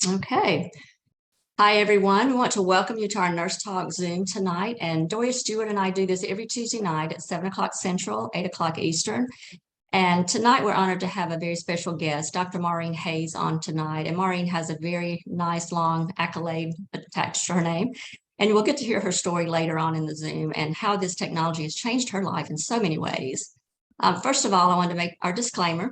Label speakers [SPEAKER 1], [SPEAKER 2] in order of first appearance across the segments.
[SPEAKER 1] Okay. Hi, everyone. We want to welcome you to our Nurse Talk Zoom tonight. And Doria Stewart and I do this every Tuesday night at 7 o'clock Central, 8 o'clock Eastern. And tonight we're honored to have a very special guest, Dr. Maureen Hayes, on tonight. And Maureen has a very nice, long accolade attached to her name. And we'll get to hear her story later on in the Zoom and how this technology has changed her life in so many ways. First of all, I want to make our disclaimer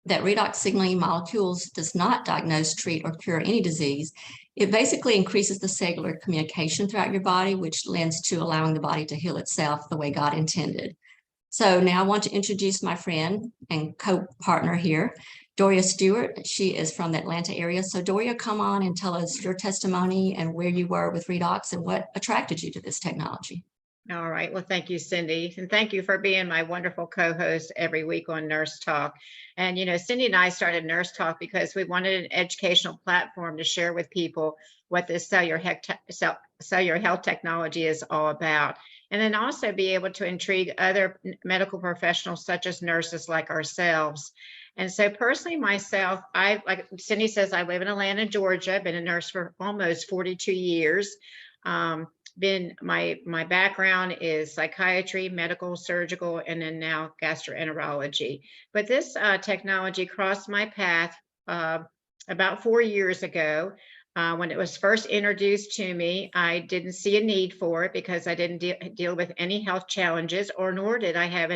[SPEAKER 1] that redox signaling molecules does not diagnose, treat, or cure any disease. It basically increases the cellular communication throughout your body, which lends to allowing the body to heal itself the way God intended. So now I want to introduce my friend and co-partner here, Doria Stewart. She is from the Atlanta area. So Doria, come on and tell us your testimony and where you were with redox and what attracted you to this technology.
[SPEAKER 2] All right. Well, thank you, Cindy. And thank you for being my wonderful co-host every week on Nurse Talk. And, Cindy and I started Nurse Talk because we wanted an educational platform to share with people what this cellular health technology is all about. And then also be able to intrigue other medical professionals, such as nurses like ourselves. And so personally, myself, like Cindy says, I live in Atlanta, Georgia. I've been a nurse for almost 42 years. My background is psychiatry, medical, surgical, and then now gastroenterology. But this technology crossed my path about 4 years ago. When it was first introduced to me, I didn't see a need for it because I didn't deal with any health challenges, nor did I have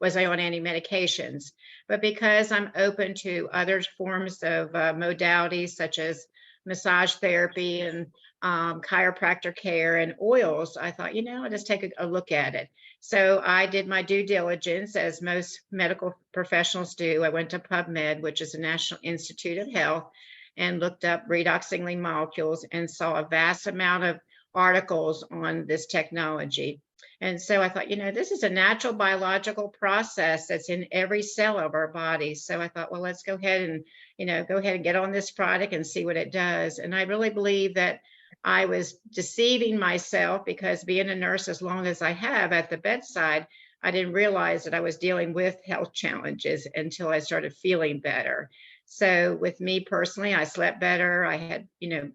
[SPEAKER 2] was I on any medications. But because I'm open to other forms of modalities such as massage therapy and chiropractor care and oils, I thought, I'll just take a look at it. So I did my due diligence, as most medical professionals do. I went to PubMed, which is the National Institute of Health, and looked up redox signaling molecules and saw a vast amount of articles on this technology. And so I thought, this is a natural biological process that's in every cell of our body. So I thought, well, let's go ahead and get on this product and see what it does. And I really believe that I was deceiving myself because being a nurse as long as I have at the bedside, I didn't realize that I was dealing with health challenges until I started feeling better. So with me personally, I slept better. I had,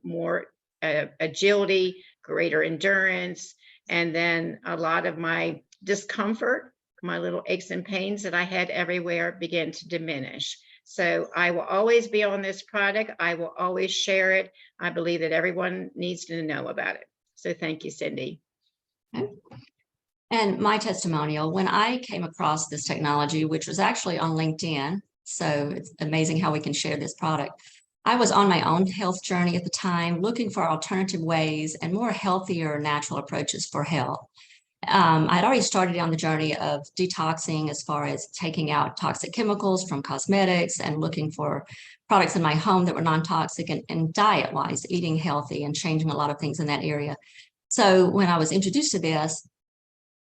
[SPEAKER 2] more agility, greater endurance, and then a lot of my discomfort, my little aches and pains that I had everywhere began to diminish. So I will always be on this product. I will always share it. I believe that everyone needs to know about it. So thank you, Cindy.
[SPEAKER 1] Okay. And my testimonial, when I came across this technology, which was actually on LinkedIn, so it's amazing how we can share this product. I was on my own health journey at the time, looking for alternative ways and more healthier, natural approaches for health. I'd already started on the journey of detoxing as far as taking out toxic chemicals from cosmetics and looking for products in my home that were non-toxic and diet-wise, eating healthy and changing a lot of things in that area. So when I was introduced to this,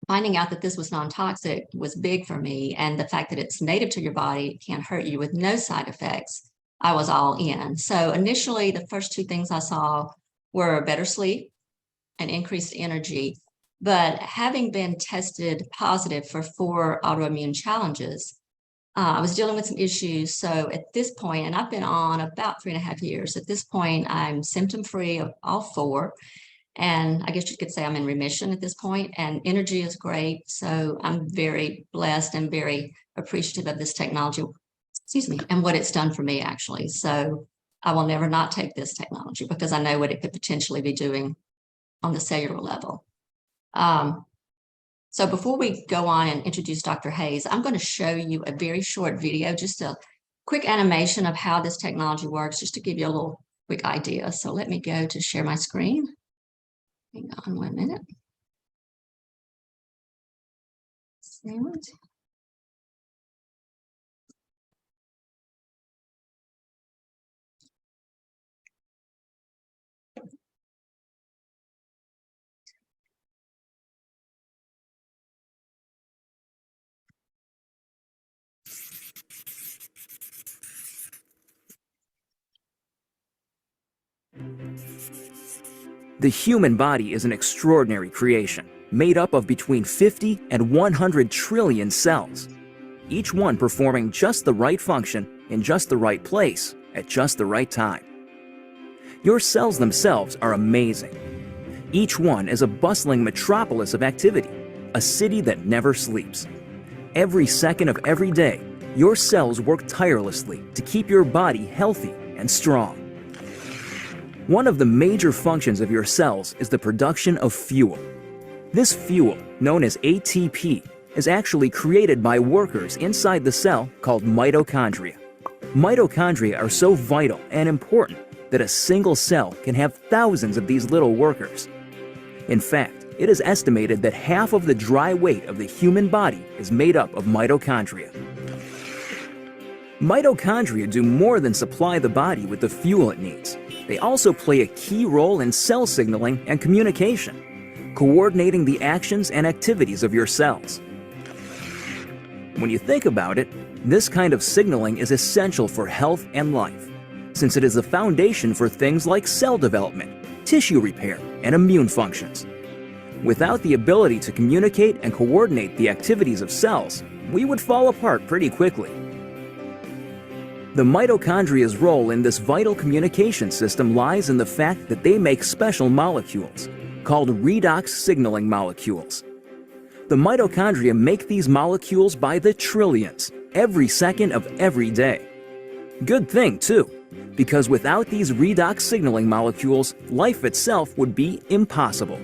[SPEAKER 1] finding out that this was non-toxic was big for me. And the fact that it's native to your body, can't hurt you with no side effects, I was all in. So initially, the first two things I saw were better sleep and increased energy. But having been tested positive for 4 autoimmune challenges, I was dealing with some issues. So at this point, and I've been on about 3.5 years, at this point, I'm symptom-free of all 4. And I guess you could say I'm in remission at this point, and energy is great. So I'm very blessed and very appreciative of this technology, and what it's done for me, actually. So I will never not take this technology because I know what it could potentially be doing on the cellular level. So before we go on and introduce Dr. Hayes, I'm going to show you a very short video, just a quick animation of how this technology works, just to give you a little quick idea. So let me go to share my screen. Hang on 1 minute. Sound.
[SPEAKER 3] The human body is an extraordinary creation, made up of between 50 and 100 trillion cells, each one performing just the right function in just the right place at just the right time. Your cells themselves are amazing. Each one is a bustling metropolis of activity, a city that never sleeps. Every second of every day, your cells work tirelessly to keep your body healthy and strong. One of the major functions of your cells is the production of fuel. This fuel, known as ATP, is actually created by workers inside the cell called mitochondria. Mitochondria are so vital and important that a single cell can have thousands of these little workers. In fact, it is estimated that half of the dry weight of the human body is made up of mitochondria. Mitochondria do more than supply the body with the fuel it needs. They also play a key role in cell signaling and communication, coordinating the actions and activities of your cells. When you think about it, this kind of signaling is essential for health and life, since it is the foundation for things like cell development, tissue repair, and immune functions. Without the ability to communicate and coordinate the activities of cells, we would fall apart pretty quickly. The mitochondria's role in this vital communication system lies in the fact that they make special molecules, called redox signaling molecules. The mitochondria make these molecules by the trillions, every second of every day. Good thing, too, because without these redox signaling molecules, life itself would be impossible.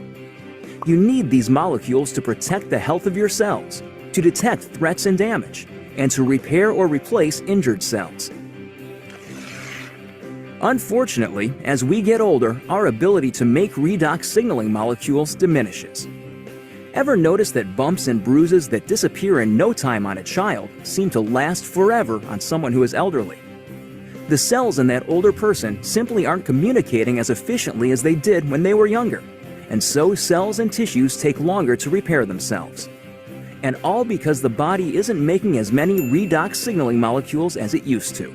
[SPEAKER 3] You need these molecules to protect the health of your cells, to detect threats and damage, and to repair or replace injured cells. Unfortunately, as we get older, our ability to make redox signaling molecules diminishes. Ever notice that bumps and bruises that disappear in no time on a child seem to last forever on someone who is elderly? The cells in that older person simply aren't communicating as efficiently as they did when they were younger, and so cells and tissues take longer to repair themselves. And all because the body isn't making as many redox signaling molecules as it used to.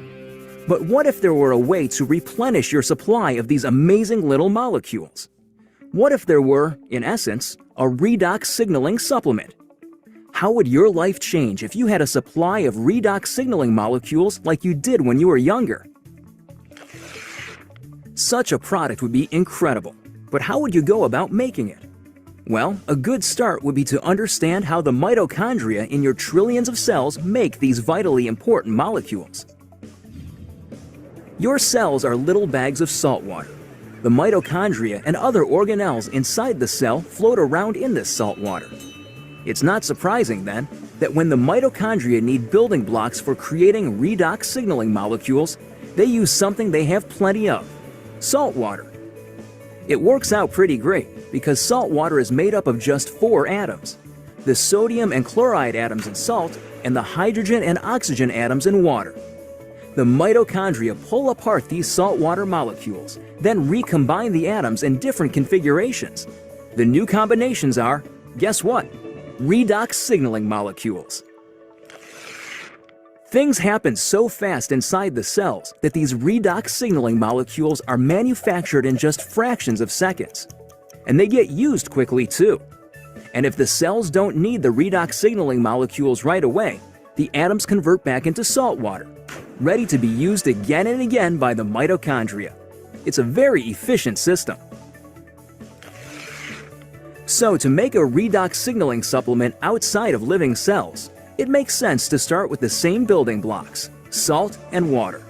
[SPEAKER 3] But what if there were a way to replenish your supply of these amazing little molecules? What if there were, in essence, a redox signaling supplement? How would your life change if you had a supply of redox signaling molecules like you did when you were younger? Such a product would be incredible, but how would you go about making it? Well, a good start would be to understand how the mitochondria in your trillions of cells make these vitally important molecules. Your cells are little bags of salt water. The mitochondria and other organelles inside the cell float around in this salt water. It's not surprising, then, that when the mitochondria need building blocks for creating redox signaling molecules, they use something they have plenty of: salt water. It works out pretty great because salt water is made up of just 4 atoms: the sodium and chloride atoms in salt and the hydrogen and oxygen atoms in water. The mitochondria pull apart these saltwater molecules, then recombine the atoms in different configurations. The new combinations are, guess what? Redox signaling molecules. Things happen so fast inside the cells that these redox signaling molecules are manufactured in just fractions of seconds. And they get used quickly too. And if the cells don't need the redox signaling molecules right away, the atoms convert back into salt water, ready to be used again and again by the mitochondria. It's a very efficient system. So to make a redox signaling supplement outside of living cells, it makes sense to start with the same building blocks: salt and water.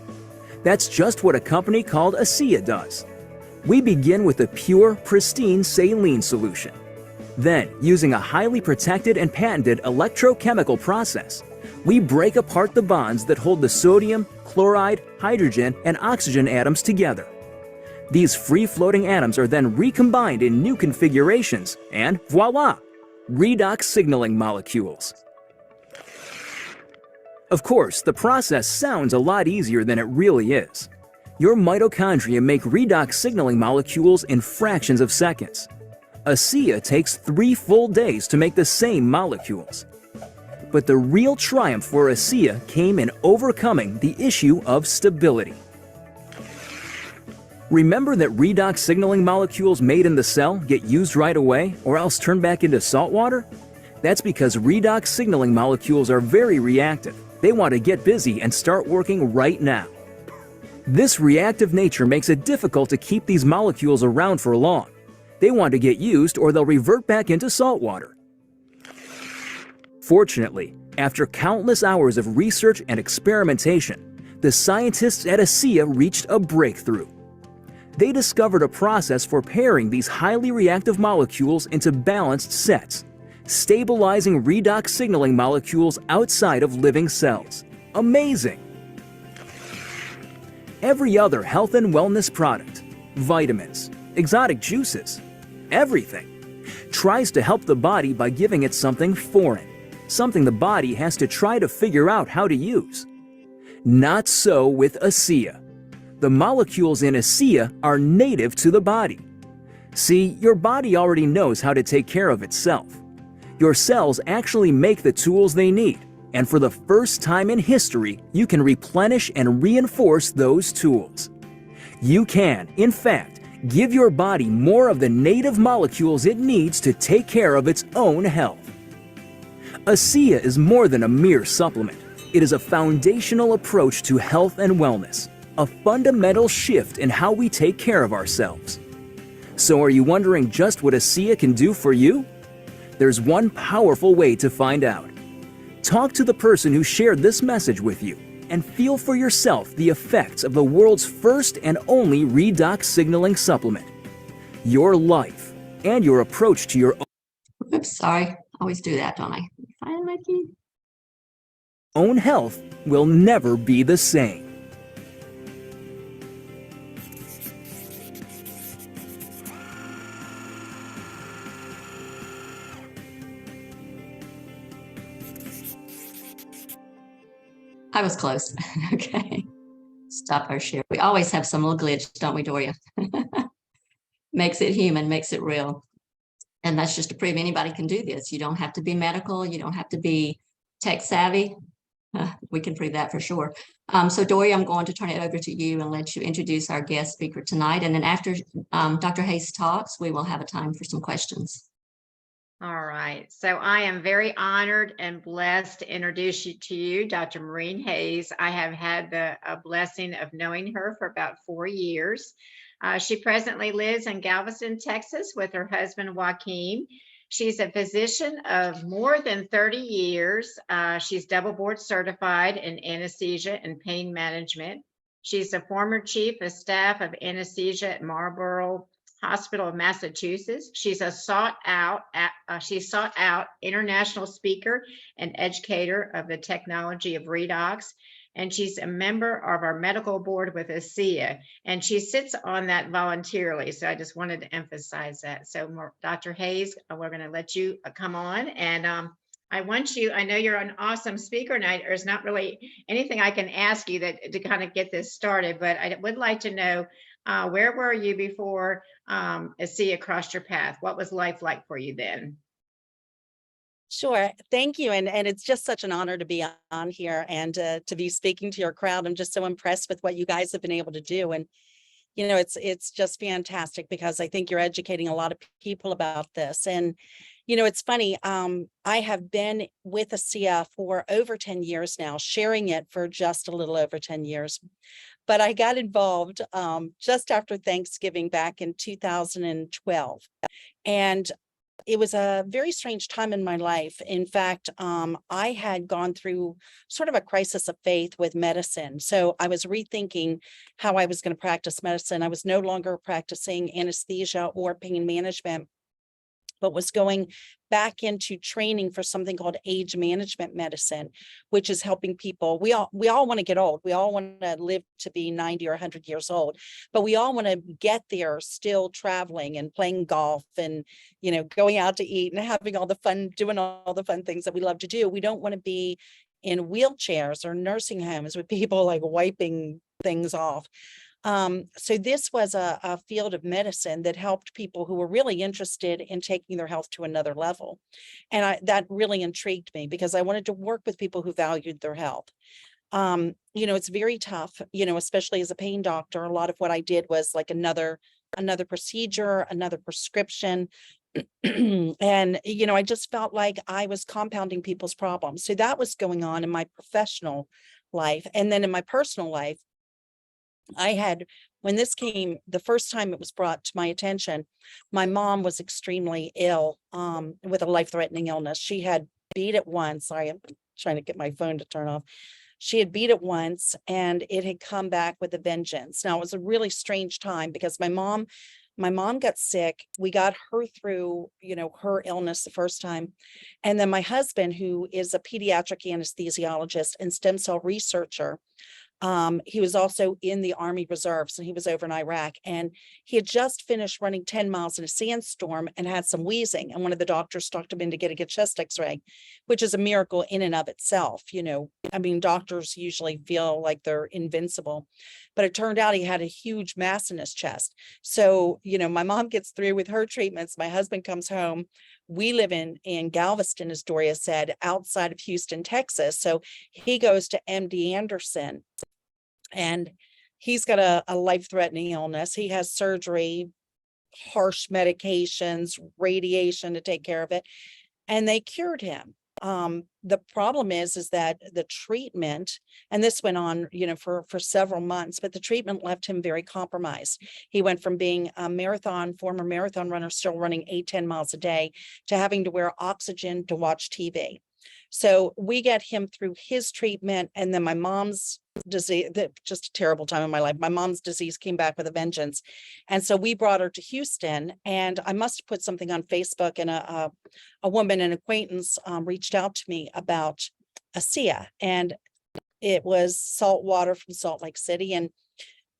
[SPEAKER 3] That's just what a company called ASEA does. We begin with a pure, pristine saline solution. Then, using a highly protected and patented electrochemical process, we break apart the bonds that hold the sodium, chloride, hydrogen, and oxygen atoms together. These free-floating atoms are then recombined in new configurations, and voila! Redox signaling molecules. Of course, the process sounds a lot easier than it really is. Your mitochondria make redox signaling molecules in fractions of seconds. ASEA takes 3 full days to make the same molecules. But the real triumph for ASEA came in overcoming the issue of stability. Remember that redox signaling molecules made in the cell get used right away or else turn back into salt water? That's because redox signaling molecules are very reactive. They want to get busy and start working right now. This reactive nature makes it difficult to keep these molecules around for long. They want to get used or they'll revert back into salt water. Fortunately, after countless hours of research and experimentation, the scientists at ASEA reached a breakthrough. They discovered a process for pairing these highly reactive molecules into balanced sets, stabilizing redox signaling molecules outside of living cells. Amazing! Every other health and wellness product, vitamins, exotic juices, everything, tries to help the body by giving it something foreign, something the body has to try to figure out how to use. Not so with ASEA. The molecules in ASEA are native to the body. See, your body already knows how to take care of itself. Your cells actually make the tools they need, and for the first time in history, you can replenish and reinforce those tools. You can, in fact, give your body more of the native molecules it needs to take care of its own health. ASEA is more than a mere supplement. It is a foundational approach to health and wellness, a fundamental shift in how we take care of ourselves. So are you wondering just what ASEA can do for you? There's one powerful way to find out. Talk to the person who shared this message with you and feel for yourself the effects of the world's first and only redox signaling supplement. Your life and your approach to your
[SPEAKER 1] Oops, sorry. I always do that, don't I? Find my key.
[SPEAKER 3] own health will never be the same.
[SPEAKER 1] I was close. Okay. Stop our share. We always have some little glitch, don't we, Doria? Makes it human, makes it real. And that's just to prove anybody can do this. You don't have to be medical. You don't have to be tech savvy. We can prove that for sure. So Doria, I'm going to turn it over to you and let you introduce our guest speaker tonight. And then after Dr. Hayes talks, we will have a time for some questions.
[SPEAKER 2] All right. So I am very honored and blessed to introduce you to you, Dr. Maureen Hayes. I have had the blessing of knowing her for about 4 years. She presently lives in Galveston, Texas with her husband, Joaquin. She's a physician of more than 30 years. She's double board certified in anesthesia and pain management. She's a former chief of staff of anesthesia at Marlborough Hospital of Massachusetts. She's a sought out international speaker and educator of the technology of redox. And she's a member of our medical board with ASEA, and she sits on that voluntarily. So I just wanted to emphasize that. So Dr. Hayes, we're going to let you come on, and I know you're an awesome speaker, and there's not really anything I can ask you to kind of get this started, but I would like to know, where were you before ASEA crossed your path? What was life like for you then?
[SPEAKER 4] Sure. Thank you. And it's just such an honor to be on here and to be speaking to your crowd. I'm just so impressed with what you guys have been able to do. And, you know, it's just fantastic because I think you're educating a lot of people about this. And, you know, it's funny. I have been with ASEA for over 10 years now, sharing it for just a little over 10 years. But I got involved just after Thanksgiving back in 2012. And it was a very strange time in my life. In fact, I had gone through sort of a crisis of faith with medicine. So I was rethinking how I was going to practice medicine. I was no longer practicing anesthesia or pain management, but was going back into training for something called age management medicine, which is helping people. We all want to get old. We all want to live to be 90 or 100 years old, but we all want to get there still traveling and playing golf and, you know, going out to eat and having all the fun, doing all the fun things that we love to do. We don't want to be in wheelchairs or nursing homes with people like wiping things off. So this was a field of medicine that helped people who were really interested in taking their health to another level. And that really intrigued me because I wanted to work with people who valued their health. You know, it's very tough, you know, especially as a pain doctor. A lot of what I did was like another procedure, another prescription. And, you know, I just felt like I was compounding people's problems. So that was going on in my professional life. And then in my personal life, when this came, the first time it was brought to my attention, my mom was extremely ill, with a life-threatening illness. She had beat it once. Sorry, I'm trying to get my phone to turn off. She had beat it once and it had come back with a vengeance. Now it was a really strange time because my mom got sick. We got her through, her illness the first time. And then my husband, who is a pediatric anesthesiologist and stem cell researcher, he was also in the Army Reserves and he was over in Iraq, and he had just finished running 10 miles in a sandstorm and had some wheezing. And one of the doctors talked him into getting a chest x-ray, which is a miracle in and of itself. I mean, doctors usually feel like they're invincible, but it turned out he had a huge mass in his chest. So, my mom gets through with her treatments. My husband comes home. We live in Galveston, as Doria said, outside of Houston, Texas. So he goes to MD Anderson. And he's got a life-threatening illness. He has surgery, harsh medications, radiation to take care of it, and they cured him. The problem is that the treatment, and this went on, for several months, but the treatment left him very compromised. He went from being a former marathon runner, still running 8-10 miles a day, to having to wear oxygen to watch TV. So we get him through his treatment, and then my mom's disease, just a terrible time in my life. My mom's disease came back with a vengeance. And so we brought her to Houston, and I must have put something on Facebook, and a woman, an acquaintance, reached out to me about ASEA, and it was salt water from Salt Lake City. And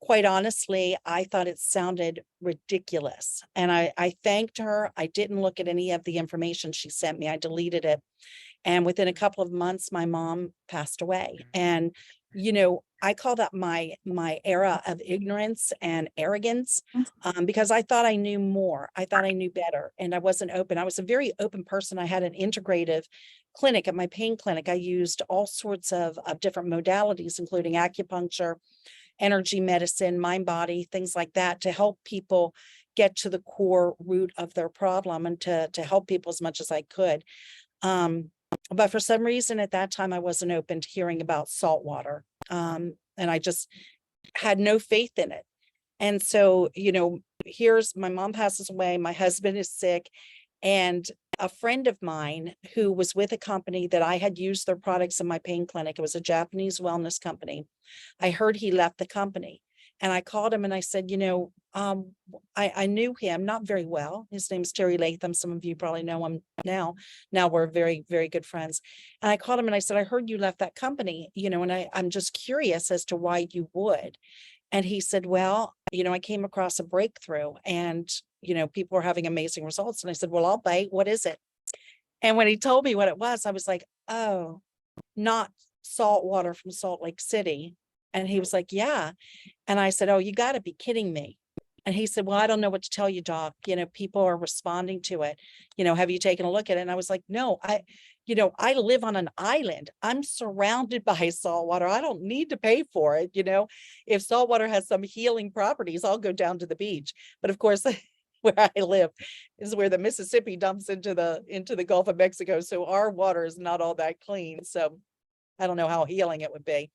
[SPEAKER 4] quite honestly, I thought it sounded ridiculous. And I thanked her. I didn't look at any of the information she sent me. I deleted it. And within a couple of months, my mom passed away. And, I call that my era of ignorance and arrogance, because I thought I knew more. I thought I knew better, and I wasn't open. I was a very open person. I had an integrative clinic at my pain clinic. I used all sorts of different modalities, including acupuncture, energy medicine, mind body, things like that, to help people get to the core root of their problem and to help people as much as I could. But for some reason at that time, I wasn't open to hearing about salt water. And I just had no faith in it. And so, here's my mom passes away, my husband is sick, and a friend of mine who was with a company that I had used their products in my pain clinic, it was a Japanese wellness company. I heard he left the company, and I called him and I said, I knew him not very well. His name's Terry Latham. Some of you probably know him now. Now we're very, very good friends. And I called him and I said, I heard you left that company, and I'm just curious as to why you would. And he said, well, I came across a breakthrough and, people are having amazing results. And I said, well, I'll bite. What is it? And when he told me what it was, I was like, oh, not salt water from Salt Lake City. And he was like, yeah. And I said, oh, you got to be kidding me. And he said, well, I don't know what to tell you, doc. People are responding to it. Have you taken a look at it? And I was like, no, I live on an island. I'm surrounded by salt water. I don't need to pay for it. If salt water has some healing properties, I'll go down to the beach. But of course, where I live is where the Mississippi dumps into the Gulf of Mexico. So our water is not all that clean. So I don't know how healing it would be.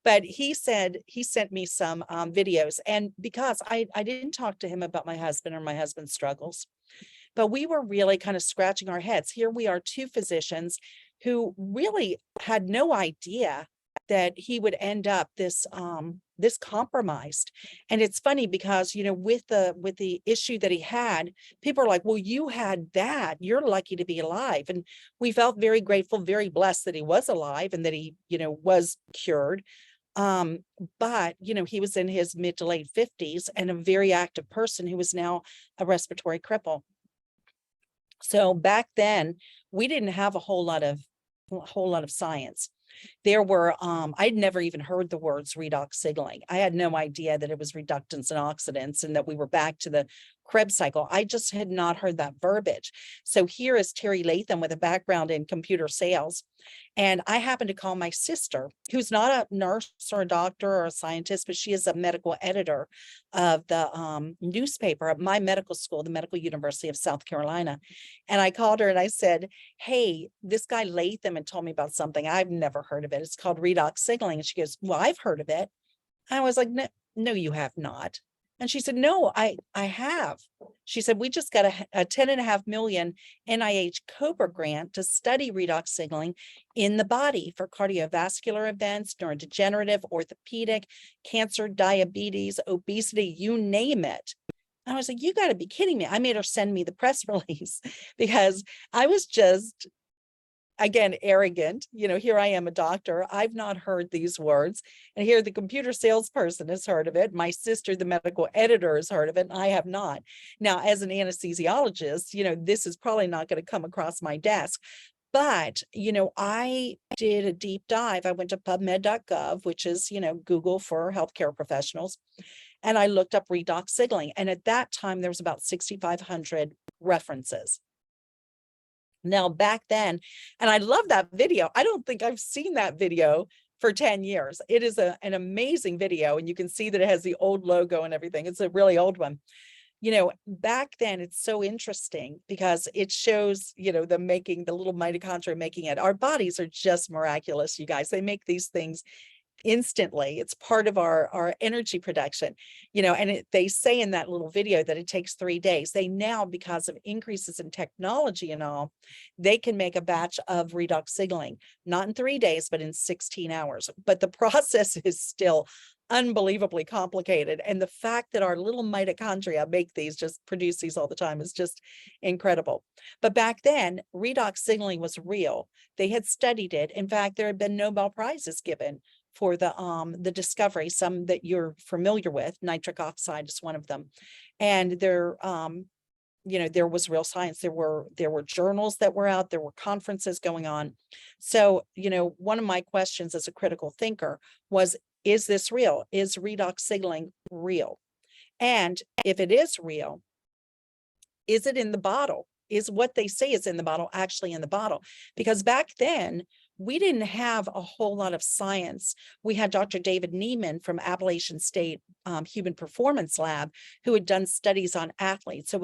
[SPEAKER 4] But he said he sent me some videos, and because I didn't talk to him about my husband or my husband's struggles, but we were really kind of scratching our heads. Here we are, two physicians who really had no idea that he would end up this compromised. And it's funny because, with the issue that he had, people are like, well, you had that, you're lucky to be alive. And we felt very grateful, very blessed that he was alive and that he, was cured. But, he was in his mid to late 50s and a very active person who was now a respiratory cripple. So back then we didn't have a whole lot of science. There were, I'd never even heard the words redox signaling. I had no idea that it was reductants and oxidants and that we were back to the Krebs cycle. I just had not heard that verbiage. So here is Terry Latham with a background in computer sales. And I happened to call my sister, who's not a nurse or a doctor or a scientist, but she is a medical editor of the newspaper at my medical school, the Medical University of South Carolina. And I called her and I said, hey, this guy Latham had told me about something. I've never heard of it. It's called redox signaling. And she goes, well, I've heard of it. I was like, no, you have not. And she said, no, I have. She said, we just got a 10.5 million NIH COBRA grant to study redox signaling in the body for cardiovascular events, neurodegenerative, orthopedic, cancer, diabetes, obesity, you name it. And I was like, you got to be kidding me. I made her send me the press release because I was just, again, arrogant. Here I am, a doctor. I've not heard these words. And here the computer salesperson has heard of it. My sister, the medical editor, has heard of it. And I have not. Now, as an anesthesiologist, this is probably not going to come across my desk. But, I did a deep dive. I went to pubmed.gov, which is, Google for healthcare professionals. And I looked up redox signaling. And at that time, there was about 6,500 references. Now, back then, and I love that video. I don't think I've seen that video for 10 years. It is an amazing video, and you can see that it has the old logo and everything. It's a really old one. Back then, it's so interesting because it shows, the little mitochondria making it. Our bodies are just miraculous, you guys. They make these things instantly. It's part of our energy production, and they say in that little video that it takes 3 days. They now, because of increases in technology and all, they can make a batch of redox signaling, not in 3 days, but in 16 hours. But the process is still unbelievably complicated. And the fact that our little mitochondria just produce these all the time is just incredible. But back then, redox signaling was real. They had studied it. In fact, there had been Nobel Prizes given for the discovery, some that you're familiar with. Nitric oxide is one of them. And there was real science. There were journals that were out, there were conferences going on. So, one of my questions as a critical thinker was, is this real? Is redox signaling real? And if it is real, is it in the bottle? Is what they say is in the bottle actually in the bottle? Because back then, we didn't have a whole lot of science. We had Dr. David Neiman from Appalachian State Human Performance Lab, who had done studies on athletes. So it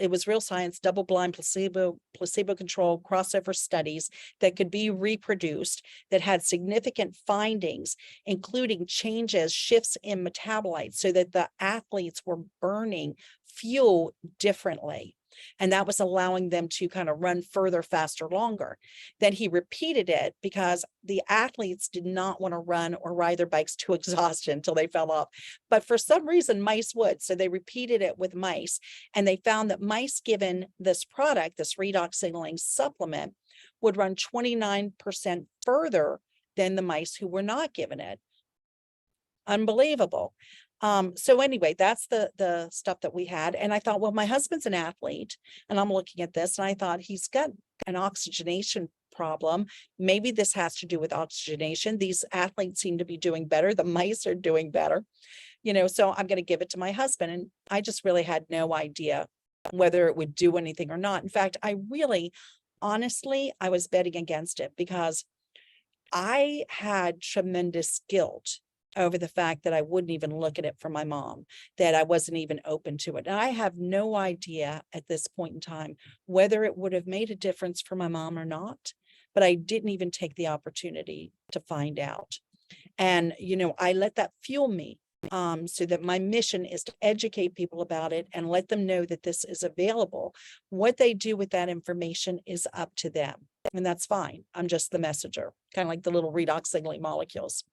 [SPEAKER 4] was real science, double-blind, placebo-controlled crossover studies that could be reproduced, that had significant findings, including shifts in metabolites, so that the athletes were burning fuel differently. And that was allowing them to kind of run further, faster, longer. Then he repeated it because the athletes did not want to run or ride their bikes to exhaustion until they fell off. But for some reason, mice would. So they repeated it with mice. And they found that mice given this product, this redox signaling supplement, would run 29% further than the mice who were not given it. Unbelievable. So anyway, that's the stuff that we had. And I thought, well, my husband's an athlete, and I'm looking at this, and I thought he's got an oxygenation problem. Maybe this has to do with oxygenation. These athletes seem to be doing better. The mice are doing better, so I'm going to give it to my husband. And I just really had no idea whether it would do anything or not. In fact, honestly, I was betting against it because I had tremendous guilt over the fact that I wouldn't even look at it for my mom, that I wasn't even open to it. And I have no idea at this point in time whether it would have made a difference for my mom or not, but I didn't even take the opportunity to find out. And, I let that fuel me, so that my mission is to educate people about it and let them know that this is available. What they do with that information is up to them. And that's fine. I'm just the messenger, kind of like the little redox signaling molecules.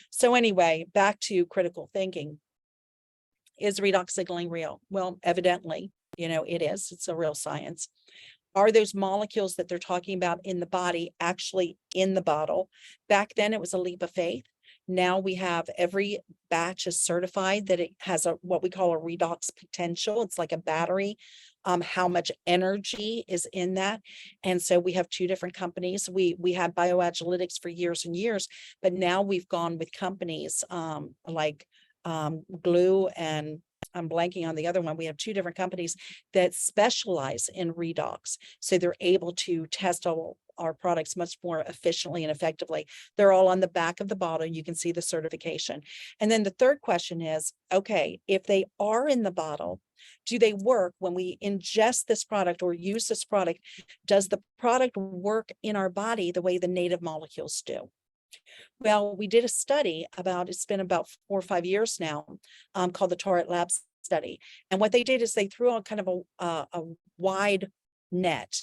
[SPEAKER 4] So anyway, back to critical thinking. Is redox signaling real? Well, evidently, it is. It's a real science. Are those molecules that they're talking about in the body actually in the bottle? Back then, it was a leap of faith. Now we have every batch is certified that it has what we call a redox potential. It's like a battery. How much energy is in that. And so we have 2 different companies. We had Bioagilitics for years and years, but now we've gone with companies like Glue, and I'm blanking on the other one. We have 2 different companies that specialize in redox. So they're able to test our products much more efficiently and effectively. They're all on the back of the bottle. You can see the certification. And then the third question is, okay, if they are in the bottle, do they work when we ingest this product or use this product? Does the product work in our body the way the native molecules do? Well, we did a study it's been about 4 or 5 years now, called the Torrent Labs study. And what they did is they threw on kind of a wide net.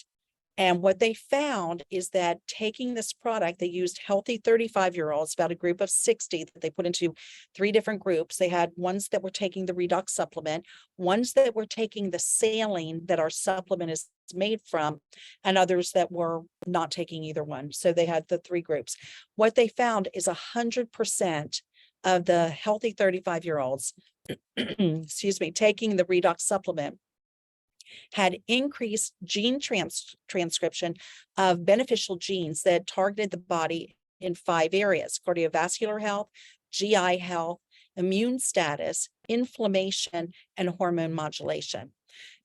[SPEAKER 4] And what they found is that taking this product, they used healthy 35-year-olds, about a group of 60 that they put into 3 different groups. They had ones that were taking the redox supplement, ones that were taking the saline that our supplement is made from, and others that were not taking either one. So they had the 3 groups. What they found is 100% of the healthy 35-year-olds, excuse me, taking the redox supplement had increased gene transcription of beneficial genes that targeted the body in 5 areas: cardiovascular health, GI health, immune status, inflammation, and hormone modulation.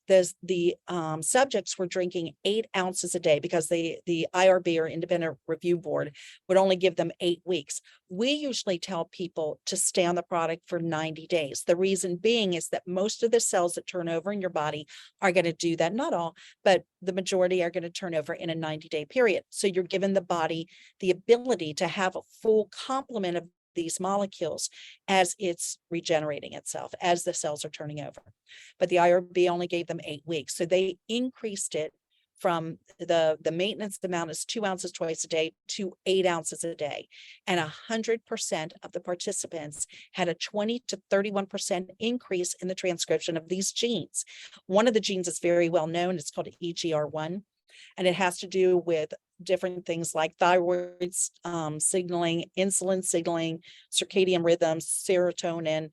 [SPEAKER 4] The subjects were drinking 8 ounces a day because the IRB, or Independent Review Board, would only give them 8 weeks. We usually tell people to stay on the product for 90 days. The reason being is that most of the cells that turn over in your body are going to do that. Not all, but the majority are going to turn over in a 90-day period. So you're giving the body the ability to have a full complement of these molecules as it's regenerating itself, as the cells are turning over. But the IRB only gave them 8 weeks. So they increased it from the maintenance amount is 2 ounces twice a day to 8 ounces a day. And 100% of the participants had a 20 to 31% increase in the transcription of these genes. One of the genes is very well known. It's called EGR1. And it has to do with different things like thyroid signaling, insulin signaling, circadian rhythms, serotonin,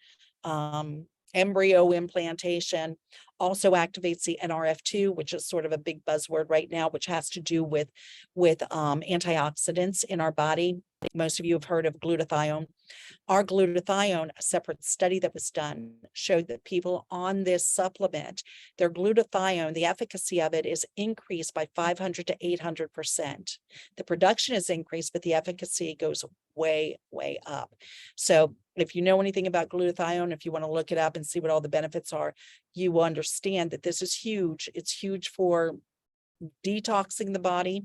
[SPEAKER 4] embryo implantation. Also activates the NRF2, which is sort of a big buzzword right now, which has to do with antioxidants in our body. Most of you have heard of glutathione. Our glutathione, a separate study that was done, showed that people on this supplement, their glutathione, the efficacy of it is increased by 500 to 800%. The production is increased, but the efficacy goes way, way up. So if you know anything about glutathione, if you want to look it up and see what all the benefits are, you will understand that this is huge. It's huge for detoxing the body.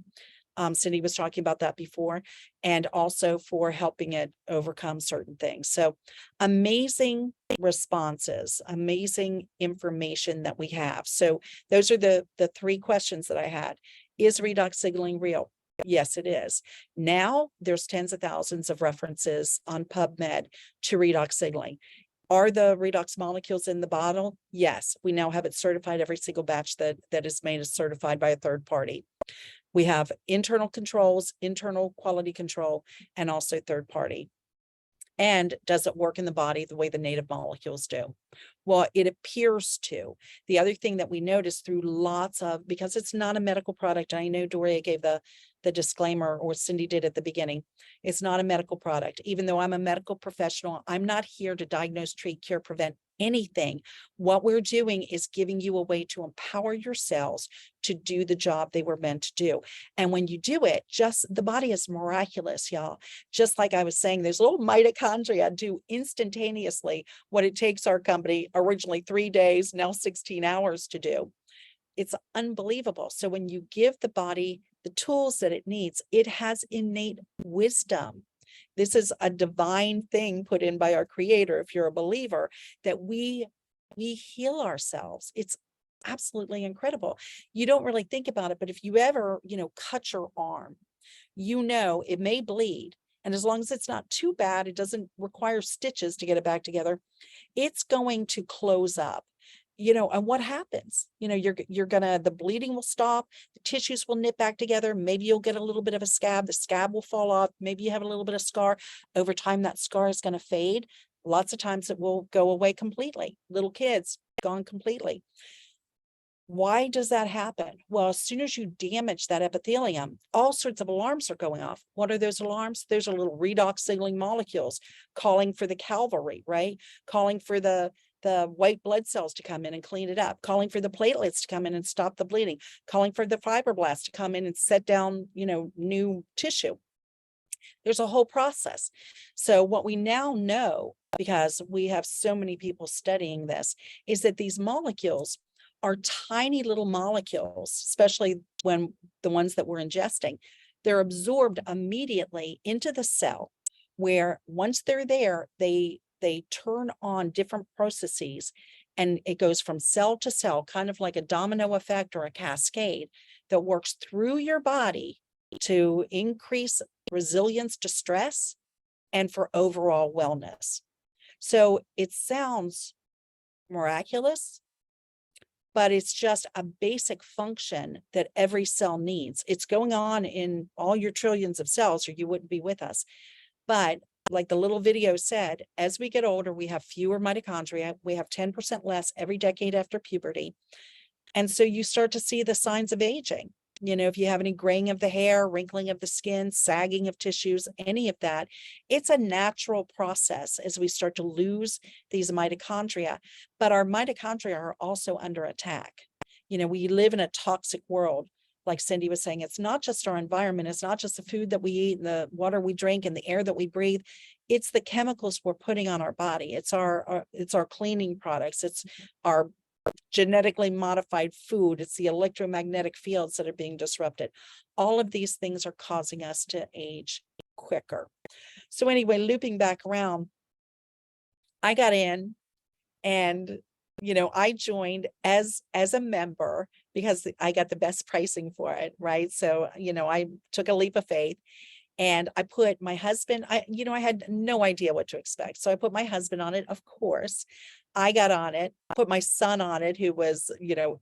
[SPEAKER 4] Cindy was talking about that before, and also for helping it overcome certain things. So amazing responses, amazing information that we have. So those are the 3 questions that I had. Is redox signaling real? Yes, it is. Now there's tens of thousands of references on PubMed to redox signaling. Are the redox molecules in the bottle? Yes, we now have it certified. Every single batch that is made is certified by a third party. We have internal controls, internal quality control, and also third party. And does it work in the body the way the native molecules do? Well, it appears to. The other thing that we noticed through because it's not a medical product, I know Doria gave the disclaimer, or Cindy did at the beginning, it's not a medical product. Even though I'm a medical professional, I'm not here to diagnose, treat, cure, prevent anything. What we're doing is giving you a way to empower your cells to do the job they were meant to do. And when you do it, the body is miraculous, y'all. Just like I was saying, there's little mitochondria do instantaneously what it takes our company originally 3 days, now 16 hours to do. It's unbelievable. So when you give the body the tools that it needs, it has innate wisdom. This is a divine thing put in by our creator, if you're a believer, that we heal ourselves. It's absolutely incredible. You don't really think about it, but if you ever, cut your arm, it may bleed. And as long as it's not too bad, it doesn't require stitches to get it back together, it's going to close up. And what happens? The bleeding will stop, the tissues will knit back together. Maybe you'll get a little bit of a scab, the scab will fall off. Maybe you have a little bit of scar. Over time, that scar is going to fade. Lots of times it will go away completely. Little kids, gone completely. Why does that happen? Well, as soon as you damage that epithelium, all sorts of alarms are going off. What are those alarms? Those are little redox signaling molecules calling for the cavalry, right? Calling for the white blood cells to come in and clean it up, calling for the platelets to come in and stop the bleeding, calling for the fibroblasts to come in and set down, new tissue. There's a whole process. So what we now know, because we have so many people studying this, is that these molecules are tiny little molecules, especially when the ones that we're ingesting. they're absorbed immediately into the cell, where once they're there, they turn on different processes, and it goes from cell to cell, kind of like a domino effect or a cascade that works through your body to increase resilience to stress and for overall wellness. So it sounds miraculous, but it's just a basic function that every cell needs. It's going on in all your trillions of cells, or you wouldn't be with us. But like the little video said, as we get older, we have fewer mitochondria. We have 10% less every decade after puberty. And so you start to see the signs of aging. You know, if you have any graying of the hair, wrinkling of the skin, sagging of tissues, any of that, it's a natural process as we start to lose these mitochondria. But our mitochondria are also under attack. You know, we live in a toxic world. Like Cindy was saying, it's not just our environment. It's not just the food that we eat and the water we drink and the air that we breathe. It's the chemicals we're putting on our body. It's our cleaning products. It's our genetically modified food. It's the electromagnetic fields that are being disrupted. All of these things are causing us to age quicker. So anyway, looping back around, I got in, and you know, I joined as a member because I got the best pricing for it, right? So, you know, I took a leap of faith, and I put my husband, I had no idea what to expect. So I put my husband on it, of course. I got on it, put my son on it, who was, you know,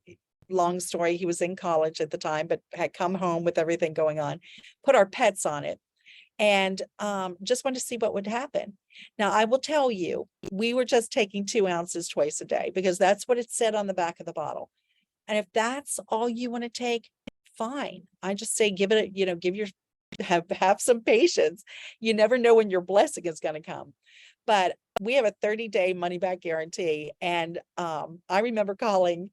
[SPEAKER 4] long story, he was in college at the time, but had come home with everything going on, put our pets on it, and just wanted to see what would happen. Now, I will tell you, we were just taking 2 ounces twice a day because that's what it said on the back of the bottle. And if that's all you want to take, fine. I just say, give it, you know, have some patience. You never know when your blessing is going to come. But we have a 30-day money back guarantee. And I remember calling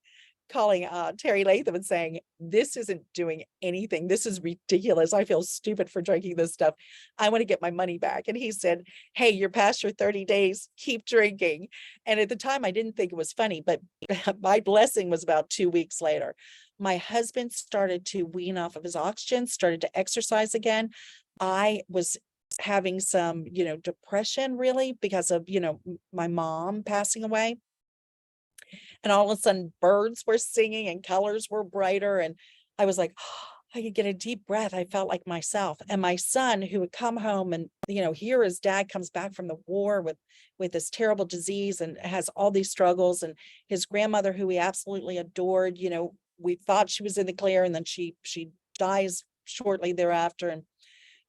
[SPEAKER 4] Terry Latham and saying, this isn't doing anything. This is ridiculous. I feel stupid for drinking this stuff. I want to get my money back. And he said, hey, you're past your 30 days, keep drinking. And at the time, I didn't think it was funny, but my blessing was about 2 weeks later. My husband started to wean off of his oxygen, started to exercise again. I was having some, you know, depression really because of, you know, my mom passing away. And all of a sudden birds were singing and colors were brighter. And I was like, oh, I could get a deep breath. I felt like myself. And my son, who would come home and, you know, here his dad comes back from the war with this terrible disease and has all these struggles. And his grandmother, who he absolutely adored, you know, we thought she was in the clear, and then she dies shortly thereafter. And,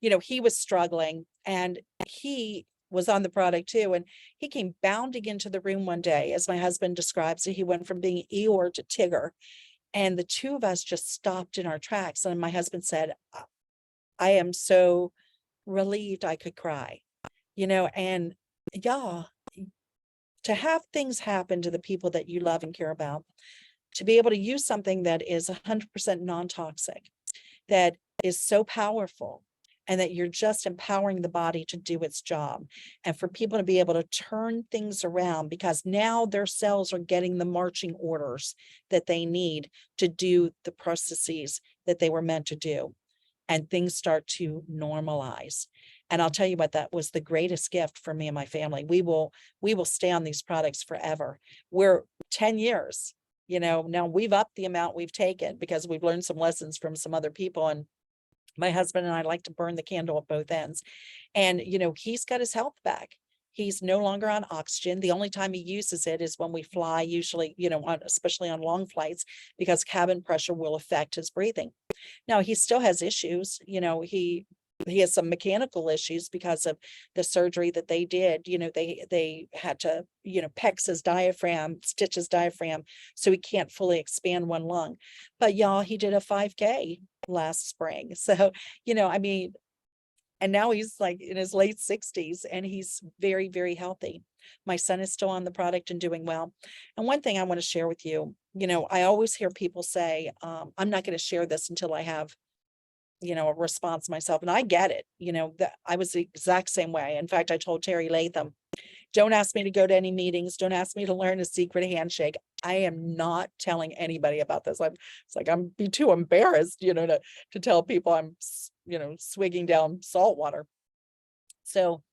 [SPEAKER 4] you know, he was struggling, and he was on the product too. And he came bounding into the room one day, as my husband describes it. He went from being Eeyore to Tigger. And the two of us just stopped in our tracks. And my husband said, I am so relieved I could cry, you know, and yeah, to have things happen to the people that you love and care about, to be able to use something that is 100% non-toxic, that is so powerful, and that you're just empowering the body to do its job, and for people to be able to turn things around, because now their cells are getting the marching orders that they need to do the processes that they were meant to do, and things start to normalize. And I'll tell you what, that was the greatest gift for me and my family. We will stay on these products forever. We're 10 years, you know, now we've upped the amount we've taken because we've learned some lessons from some other people, and my husband and I like to burn the candle at both ends. And, you know, he's got his health back. He's no longer on oxygen. The only time he uses it is when we fly, usually, you know, especially on long flights, because cabin pressure will affect his breathing. Now, he still has issues. You know, he has some mechanical issues because of the surgery that they did. You know, they had to, you know, PEX his diaphragm, stitch his diaphragm, so he can't fully expand one lung. But y'all, he did a 5K last spring. So, you know, I mean, and now he's like in his late 60s, and he's very, very healthy. My son is still on the product and doing well. And one thing I want to share with you, you know, I always hear people say, I'm not going to share this until I have, you know, a response myself. And I get it. You know, that I was the exact same way. In fact, I told Terry Latham, don't ask me to go to any meetings. Don't ask me to learn a secret handshake. I am not telling anybody about this. It's like I'm be too embarrassed, you know, to tell people I'm swigging down salt water. So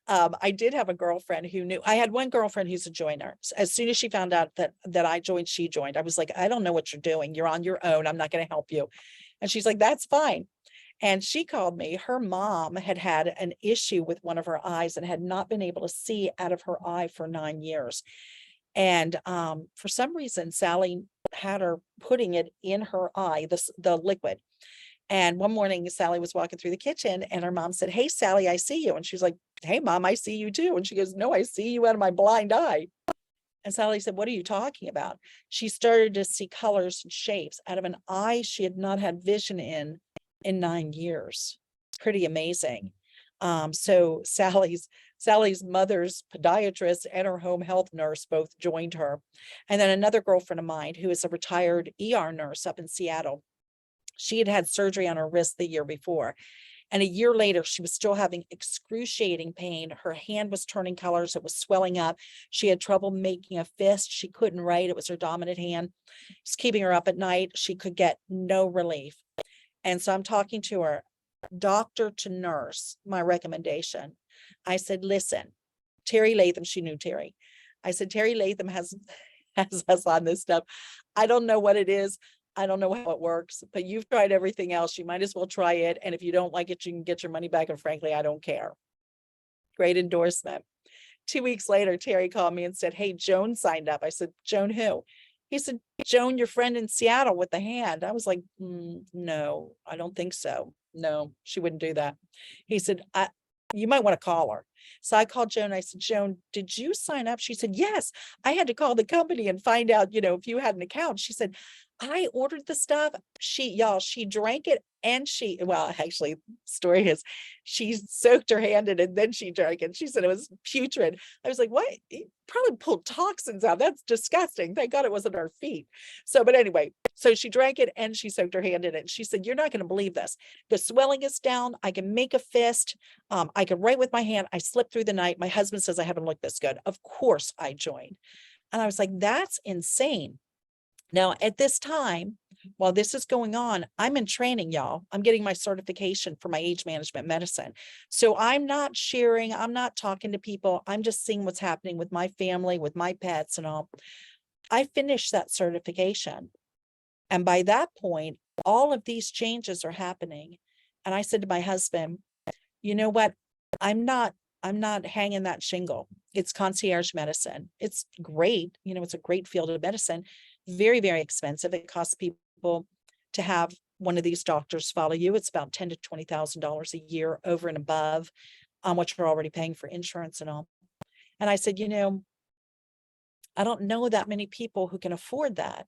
[SPEAKER 4] I did have a girlfriend who knew. I had one girlfriend who's a joiner. As soon as she found out that I joined, she joined. I was like, I don't know what you're doing. You're on your own. I'm not going to help you. And she's like, that's fine. And she called me. Her mom had had an issue with one of her eyes and had not been able to see out of her eye for 9 years. And for some reason, Sally had her putting it in her eye, the liquid. And one morning, Sally was walking through the kitchen and her mom said, hey, Sally, I see you. And she's like, hey, Mom, I see you too. And she goes, no, I see you out of my blind eye. And Sally said, what are you talking about? She started to see colors and shapes out of an eye she had not had vision in 9 years. Pretty amazing. So Sally's mother's podiatrist and her home health nurse both joined her. And then another girlfriend of mine who is a retired ER nurse up in Seattle. She had had surgery on her wrist the year before. And a year later, she was still having excruciating pain. Her hand was turning colors. It was swelling up. She had trouble making a fist. She couldn't write. It was her dominant hand. It's keeping her up at night. She could get no relief. And so I'm talking to her, doctor to nurse, my recommendation. I said, listen, Terry Latham, she knew Terry. I said, Terry Latham has us on this stuff. I don't know what it is. I don't know how it works, but you've tried everything else. You might as well try it. And if you don't like it, you can get your money back. And frankly, I don't care. Great endorsement. 2 weeks later, Terry called me and said, hey, Joan signed up. I said, Joan who? He said, Joan, your friend in Seattle with the hand. I was like, no, I don't think so. No, she wouldn't do that. He said, you might want to call her. So I called Joan. I said, Joan, did you sign up? She said, yes. I had to call the company and find out, if you had an account. She said, I ordered the stuff. She drank it and actually, story is she soaked her hand in it and then she drank it. She said it was putrid. I was like, what? It probably pulled toxins out. That's disgusting. Thank God it wasn't her feet. But anyway, so she drank it and she soaked her hand in it. She said, you're not going to believe this. The swelling is down. I can make a fist. I can write with my hand. I slept through the night. My husband says I haven't looked this good. Of course I joined. And I was like, that's insane. Now, at this time, while this is going on, I'm in training, y'all. I'm getting my certification for my age management medicine. So I'm not sharing, I'm not talking to people. I'm just seeing what's happening with my family, with my pets and all. I finished that certification. And by that point, all of these changes are happening. And I said to my husband, you know what? I'm not hanging that shingle. It's concierge medicine. It's great. It's a great field of medicine. Very, very expensive. It costs people to have one of these doctors follow you. It's about $10,000 to $20,000 a year over and above on what you're already paying for insurance and all. And I said, I don't know that many people who can afford that.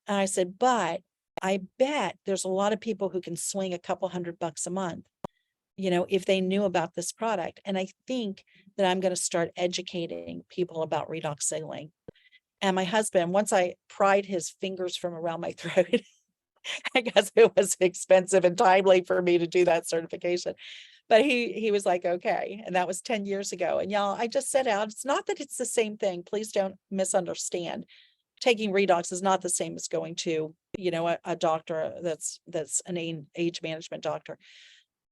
[SPEAKER 4] And I said, but I bet there's a lot of people who can swing a couple $100 a month, if they knew about this product. And I think that I'm going to start educating people about redox signaling. And my husband, once I pried his fingers from around my throat, I guess it was expensive and timely for me to do that certification. But he was like, okay. And that was 10 years ago. And y'all, I just set out. It's not that it's the same thing. Please don't misunderstand. Taking redox is not the same as going to, a doctor that's an age management doctor.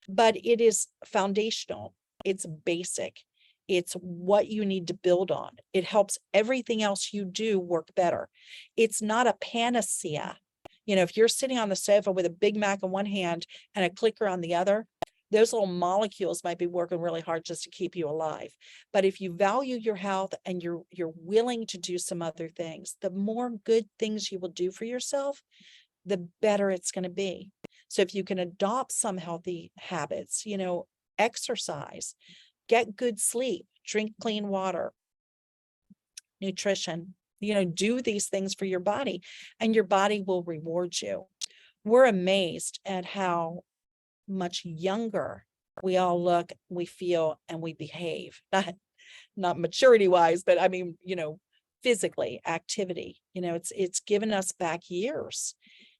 [SPEAKER 4] But it is foundational. It's basic. It's what you need to build on. It helps everything else you do work better. It's not a panacea. If you're sitting on the sofa with a Big Mac in one hand and a clicker on the other, those little molecules might be working really hard just to keep you alive. But if you value your health and you're willing to do some other things, the more good things you will do for yourself, the better it's going to be. So if you can adopt some healthy habits, exercise, get good sleep, drink clean water, nutrition, do these things for your body and your body will reward you. We're amazed at how much younger we all look, we feel, and we behave. Not maturity wise, but I mean, physically, activity, it's given us back years.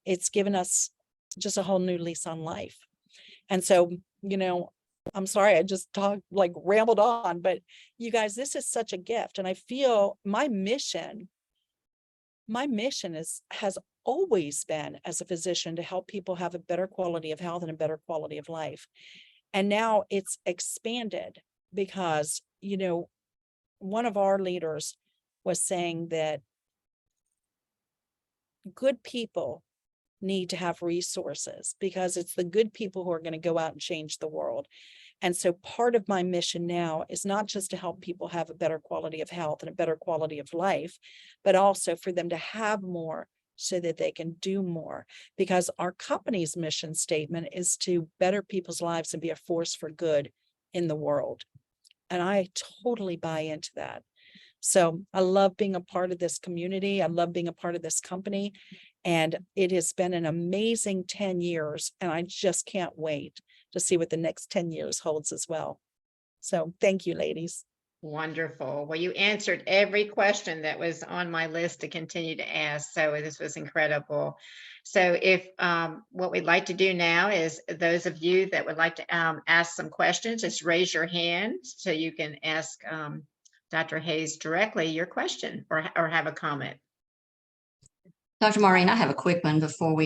[SPEAKER 4] It's given us just a whole new lease on life. And so, I'm sorry, I just rambled on, but you guys, this is such a gift. And I feel my mission has always been, as a physician, to help people have a better quality of health and a better quality of life. And now it's expanded because, one of our leaders was saying that good people need to have resources because it's the good people who are going to go out and change the world. And so part of my mission now is not just to help people have a better quality of health and a better quality of life, but also for them to have more so that they can do more. Because our company's mission statement is to better people's lives and be a force for good in the world. And I totally buy into that. So I love being a part of this community. I love being a part of this company. And it has been an amazing 10 years. And I just can't wait to see what the next 10 years holds as well. So thank you, ladies.
[SPEAKER 2] Wonderful. Well, you answered every question that was on my list to continue to ask. So this was incredible. So if what we'd like to do now is those of you that would like to ask some questions, just raise your hand so you can ask Dr. Hayes directly your question or have a comment.
[SPEAKER 1] Dr. Maureen, I have a quick one before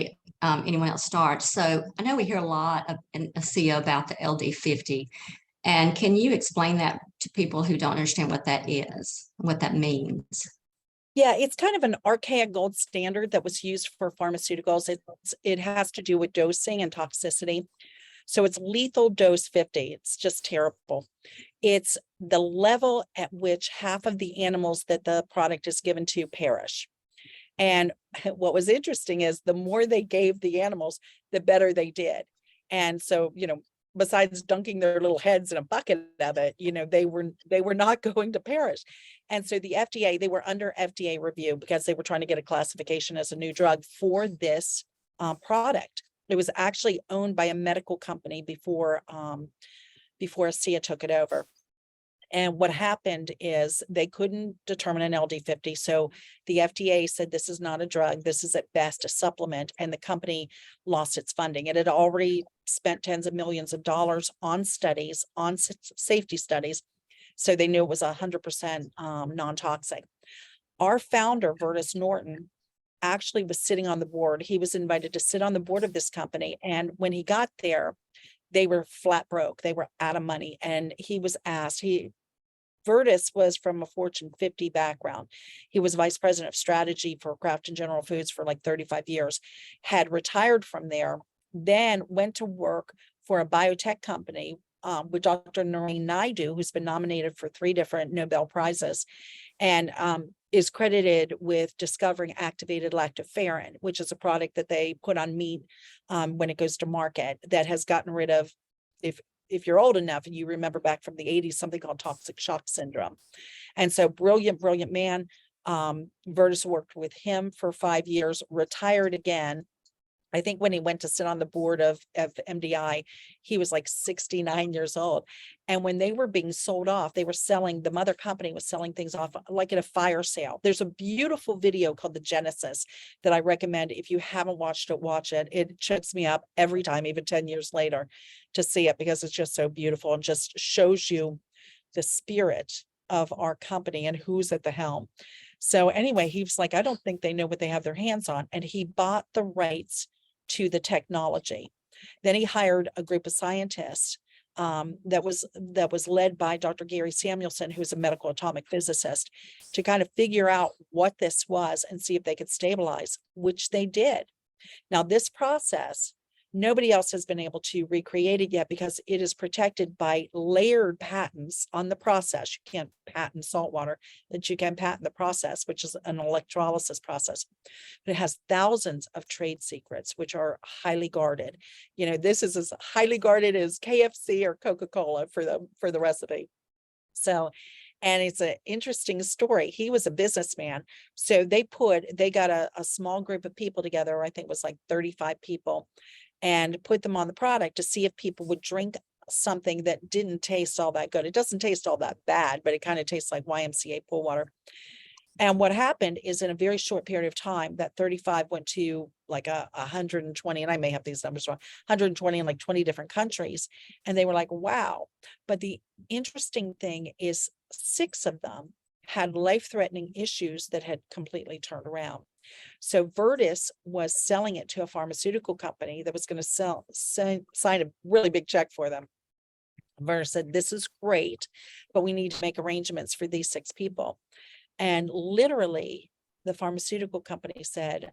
[SPEAKER 1] anyone else starts. So I know we hear a lot in ASEA about the LD50. And can you explain that to people who don't understand what that is, what that means?
[SPEAKER 4] Yeah, it's kind of an archaic gold standard that was used for pharmaceuticals. It has to do with dosing and toxicity. So it's lethal dose 50. It's just terrible. It's the level at which half of the animals that the product is given to perish. And what was interesting is the more they gave the animals, the better they did. And so, besides dunking their little heads in a bucket of it, they were not going to perish. And so the FDA, they were under FDA review because they were trying to get a classification as a new drug for this product. It was actually owned by a medical company before ASEA took it over. And what happened is they couldn't determine an LD50. So the FDA said, this is not a drug. This is at best a supplement. And the company lost its funding. It had already spent tens of millions of dollars on studies, on safety studies. So they knew it was 100% non-toxic. Our founder, Vertus Norton, actually was sitting on the board. He was invited to sit on the board of this company. And when he got there, they were flat broke. They were out of money. And he was asked, Vertus was from a Fortune 50 background. He was vice president of strategy for Kraft and General Foods for like 35 years, had retired from there, then went to work for a biotech company with Dr. Maureen, who's been nominated for 3 different Nobel Prizes, and is credited with discovering activated lactoferrin, which is a product that they put on meat when it goes to market that has gotten rid of, if you're old enough and you remember back from the 80s, something called toxic shock syndrome. And so brilliant man. Vertus worked with him for 5 years, retired again. I think when he went to sit on the board of MDI, he was like 69 years old. And when they were being sold off, the mother company was selling things off like at a fire sale. There's a beautiful video called The Genesis that I recommend. If you haven't watched it, watch it. It chokes me up every time, even 10 years later, to see it because it's just so beautiful and just shows you the spirit of our company and who's at the helm. So anyway, he was like, I don't think they know what they have their hands on. And he bought the rights to the technology. Then he hired a group of scientists that was led by Dr. Gary Samuelson, who's a medical atomic physicist, to kind of figure out what this was and see if they could stabilize, which they did. Now, this process, nobody else has been able to recreate it yet because it is protected by layered patents on the process. You can't patent salt water, but you can patent the process, which is an electrolysis process. But it has thousands of trade secrets, which are highly guarded. This is as highly guarded as KFC or Coca-Cola for the recipe. So, and it's an interesting story. He was a businessman. So they got a small group of people together, I think it was like 35 people, and put them on the product to see if people would drink something that didn't taste all that good. It doesn't taste all that bad, but it kind of tastes like YMCA pool water. And what happened is in a very short period of time, that 35 went to like 120, and I may have these numbers wrong, 120 in like 20 different countries. And they were like, wow. But the interesting thing is 6 of them had life-threatening issues that had completely turned around. So Virtus was selling it to a pharmaceutical company that was going to sign a really big check for them. Virtus said, this is great, but we need to make arrangements for these 6 people. And literally the pharmaceutical company said,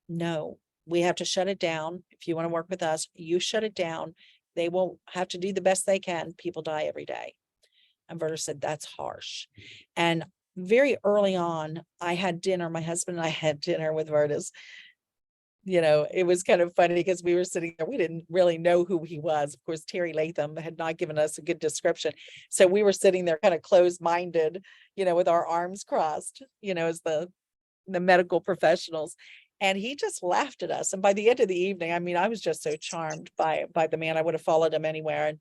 [SPEAKER 4] no, we have to shut it down. If you want to work with us, you shut it down. They will have to do the best they can. People die every day. And Virtus said, that's harsh. And very early on, I had dinner, my husband and I had dinner with Virtus. You know, it was kind of funny because we were sitting there, we didn't really know who he was. Of course, Terry Latham had not given us a good description. So we were sitting there kind of closed-minded, you know, with our arms crossed, you know, as the medical professionals. And he just laughed at us. And by the end of the evening, I mean, I was just so charmed by the man. I would have followed him anywhere. And,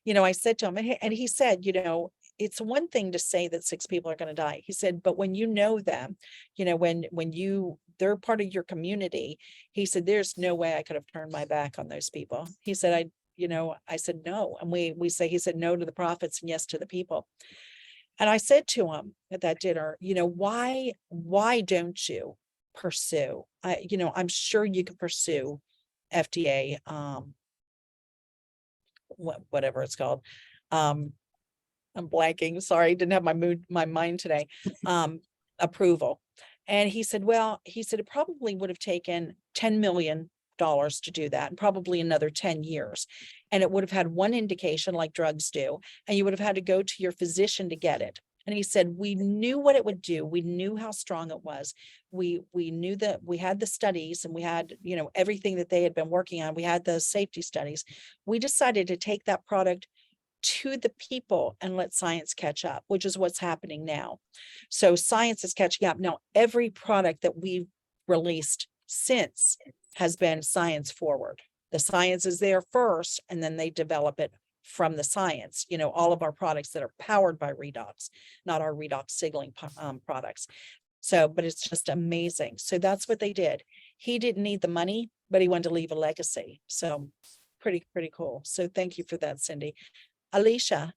[SPEAKER 4] you know, I said to him, and he said, you know, it's one thing to say that 6 people are going to die. He said, but when you know them, you know, when they're part of your community, he said, there's no way I could have turned my back on those people. He said, I said, no. And he said, no to the profits and yes to the people. And I said to him at that dinner, you know, why don't you pursue? I'm sure you can pursue FDA, whatever it's called. I'm blanking. Sorry, didn't have my mind today. Approval. And he said, it probably would have taken $10 million to do that, and probably another 10 years. And it would have had one indication like drugs do, and you would have had to go to your physician to get it. And he said, we knew what it would do. We knew how strong it was. We knew that we had the studies and we had, you know, everything that they had been working on. We had the safety studies. We decided to take that product to the people and let science catch up, which is what's happening now. So science is catching up. Now, every product that we've released since has been science forward. The science is there first, and then they develop it from the science. You know, all of our products that are powered by redox, not our redox signaling products. So, but it's just amazing. So that's what they did. He didn't need the money, but he wanted to leave a legacy. So pretty cool. So thank you for that, Cindy. Alicia,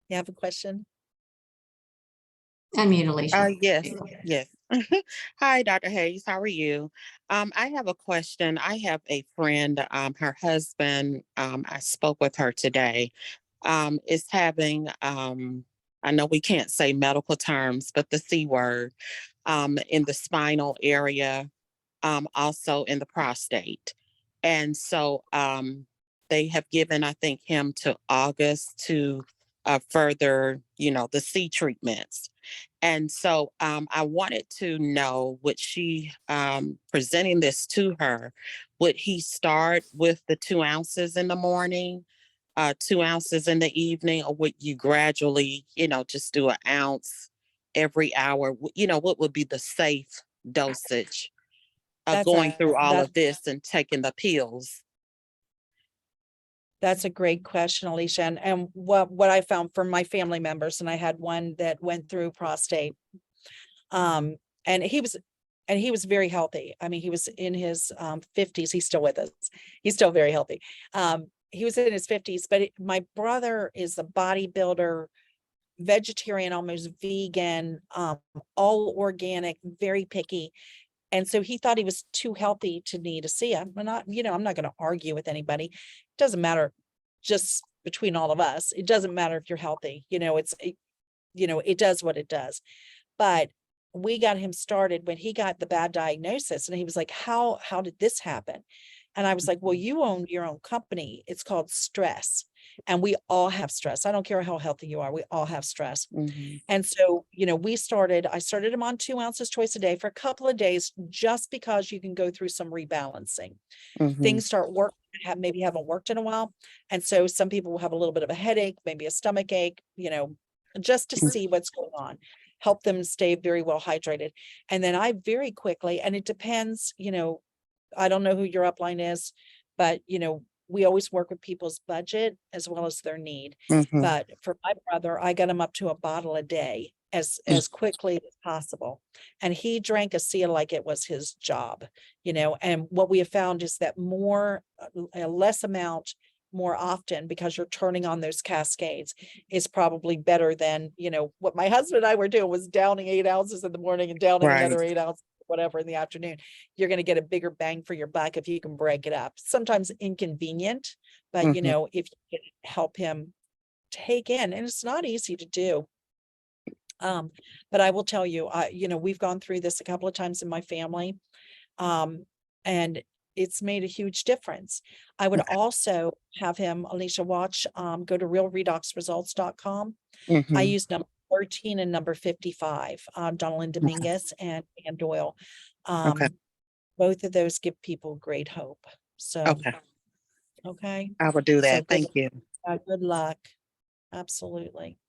[SPEAKER 4] you have a question?
[SPEAKER 1] Unmute, Alicia.
[SPEAKER 5] Yes. Hi, Dr. Hayes. How are you? I have a question. I have a friend, her husband, I spoke with her today, is having, I know we can't say medical terms, but the C word, in the spinal area, also in the prostate. And so, they have given, I think, him to August to further, the C treatments. And so I wanted to know, would she, presenting this to her, would he start with the 2 ounces in the morning, 2 ounces in the evening, or would you gradually, just do 1 ounce every hour? What would be the safe dosage going through all of this and taking the pills?
[SPEAKER 4] That's a great question, Alicia. And what I found from my family members, and I had one that went through prostate, and he was very healthy. I mean, he was in his 50s. He's still with us. He's still very healthy. He was in his 50s, but my brother is a bodybuilder, vegetarian, almost vegan, all organic, very picky. And so he thought he was too healthy to need a C. I'm not going to argue with anybody. It doesn't matter, just between all of us. It doesn't matter if you're healthy. It does what it does. But we got him started when he got the bad diagnosis, and he was like, how did this happen? And I was like, well, you own your own company. It's called stress. And we all have stress. I don't care how healthy you are. We all have stress.
[SPEAKER 5] Mm-hmm.
[SPEAKER 4] And so, I started him on 2 ounces twice a day for a couple of days, just because you can go through some rebalancing.
[SPEAKER 5] Mm-hmm.
[SPEAKER 4] Things start working, maybe haven't worked in a while. And so some people will have a little bit of a headache, maybe a stomach ache, just to see what's going on, help them stay very well hydrated. And then I very quickly, and it depends, I don't know who your upline is, but, we always work with people's budget as well as their need.
[SPEAKER 5] Mm-hmm.
[SPEAKER 4] But for my brother, I got him up to a bottle a day as quickly as possible. And he drank a sea like it was his job, and what we have found is that less amount more often, because you're turning on those cascades, is probably better than, what my husband and I were doing, was downing 8 ounces in the morning and downing
[SPEAKER 5] Right.
[SPEAKER 4] another 8 ounces whatever in the afternoon, you're going to get a bigger bang for your buck if you can break it up. Sometimes inconvenient, but you
[SPEAKER 5] Mhm.
[SPEAKER 4] know, if you can help him take in, and it's not easy to do. But I will tell you, you know, we've gone through this a couple of times in my family, and it's made a huge difference. I would also have him, Alicia, watch, go to realredoxresults.com. I
[SPEAKER 5] Mhm.
[SPEAKER 4] use number 13 and number 55, Donald Dominguez and Ann Doyle.
[SPEAKER 5] Okay.
[SPEAKER 4] Both of those give people great hope. So,
[SPEAKER 5] Okay.
[SPEAKER 4] okay.
[SPEAKER 5] I will do
[SPEAKER 4] So
[SPEAKER 5] that. Thank you.
[SPEAKER 4] good luck. Absolutely.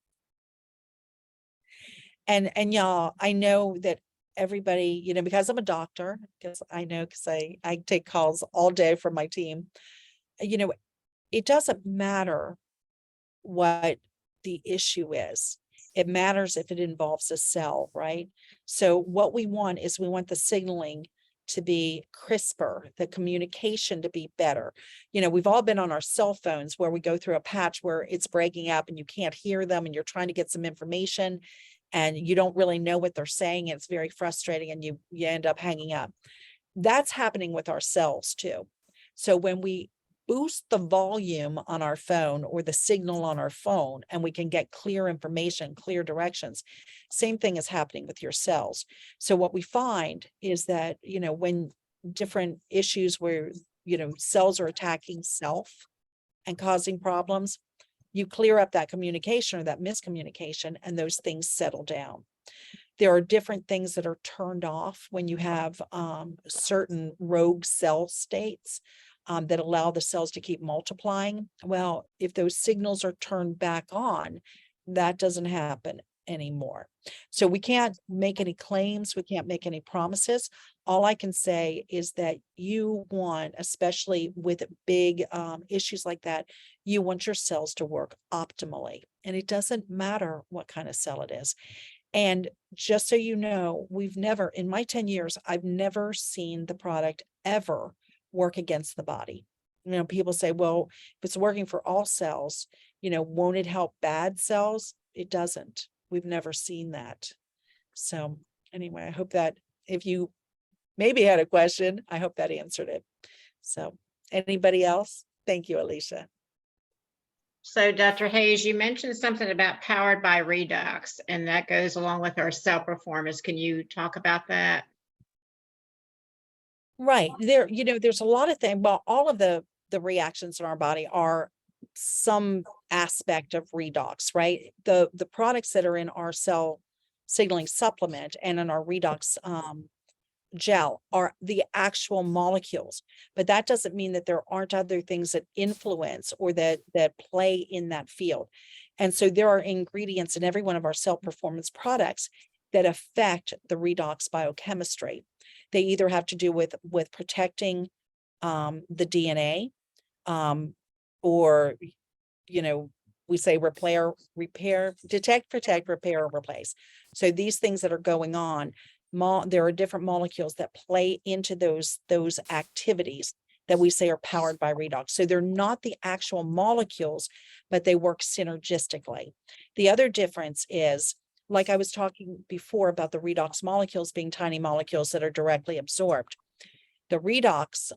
[SPEAKER 4] And y'all, I know that everybody, you know, because I'm a doctor, because I know, because I take calls all day from my team, you know, it doesn't matter what the issue is. It matters if it involves a cell, right? So what we want is we want the signaling to be crisper, the communication to be better. You know, we've all been on our cell phones where we go through a patch where it's breaking up and you can't hear them and you're trying to get some information and you don't really know what they're saying. And it's very frustrating and you end up hanging up. That's happening with our cells too. So when we boost the volume on our phone or the signal on our phone and we can get clear information, clear directions, same thing is happening with your cells. So what we find is that, you know, when different issues where, you know, cells are attacking self and causing problems, you clear up that communication or that miscommunication and those things settle down. There are different things that are turned off when you have certain rogue cell states that allow the cells to keep multiplying. Well, if those signals are turned back on, that doesn't happen anymore. So we can't make any claims. We can't make any promises. All I can say is that you want, especially with big issues like that, you want your cells to work optimally. And it doesn't matter what kind of cell it is. And just so you know, we've never, in my 10 years, I've never seen the product ever work against the body. You know, people say, well, if it's working for all cells, you know, won't it help bad cells? It doesn't. We've never seen that. So anyway, I hope that if you maybe had a question, I hope that answered it. So anybody else? Thank you, Alicia.
[SPEAKER 2] So Dr. Hayes, you mentioned something about powered by redox, and that goes along with our cell performance. Can you talk about that?
[SPEAKER 4] Right. There, you know, there's a lot of things. Well, all of the reactions in our body are some aspect of redox, right? The products that are in our cell signaling supplement and in our redox gel are the actual molecules, but that doesn't mean that there aren't other things that influence or that play in that field. And so there are ingredients in every one of our cell performance products that affect the redox biochemistry. They either have to do with protecting the DNA, or, you know, we say repair, detect, protect, repair, or replace. So these things that are going on, there are different molecules that play into those activities that we say are powered by redox. So they're not the actual molecules, but they work synergistically. The other difference is, like I was talking before about the redox molecules being tiny molecules that are directly absorbed. The redox,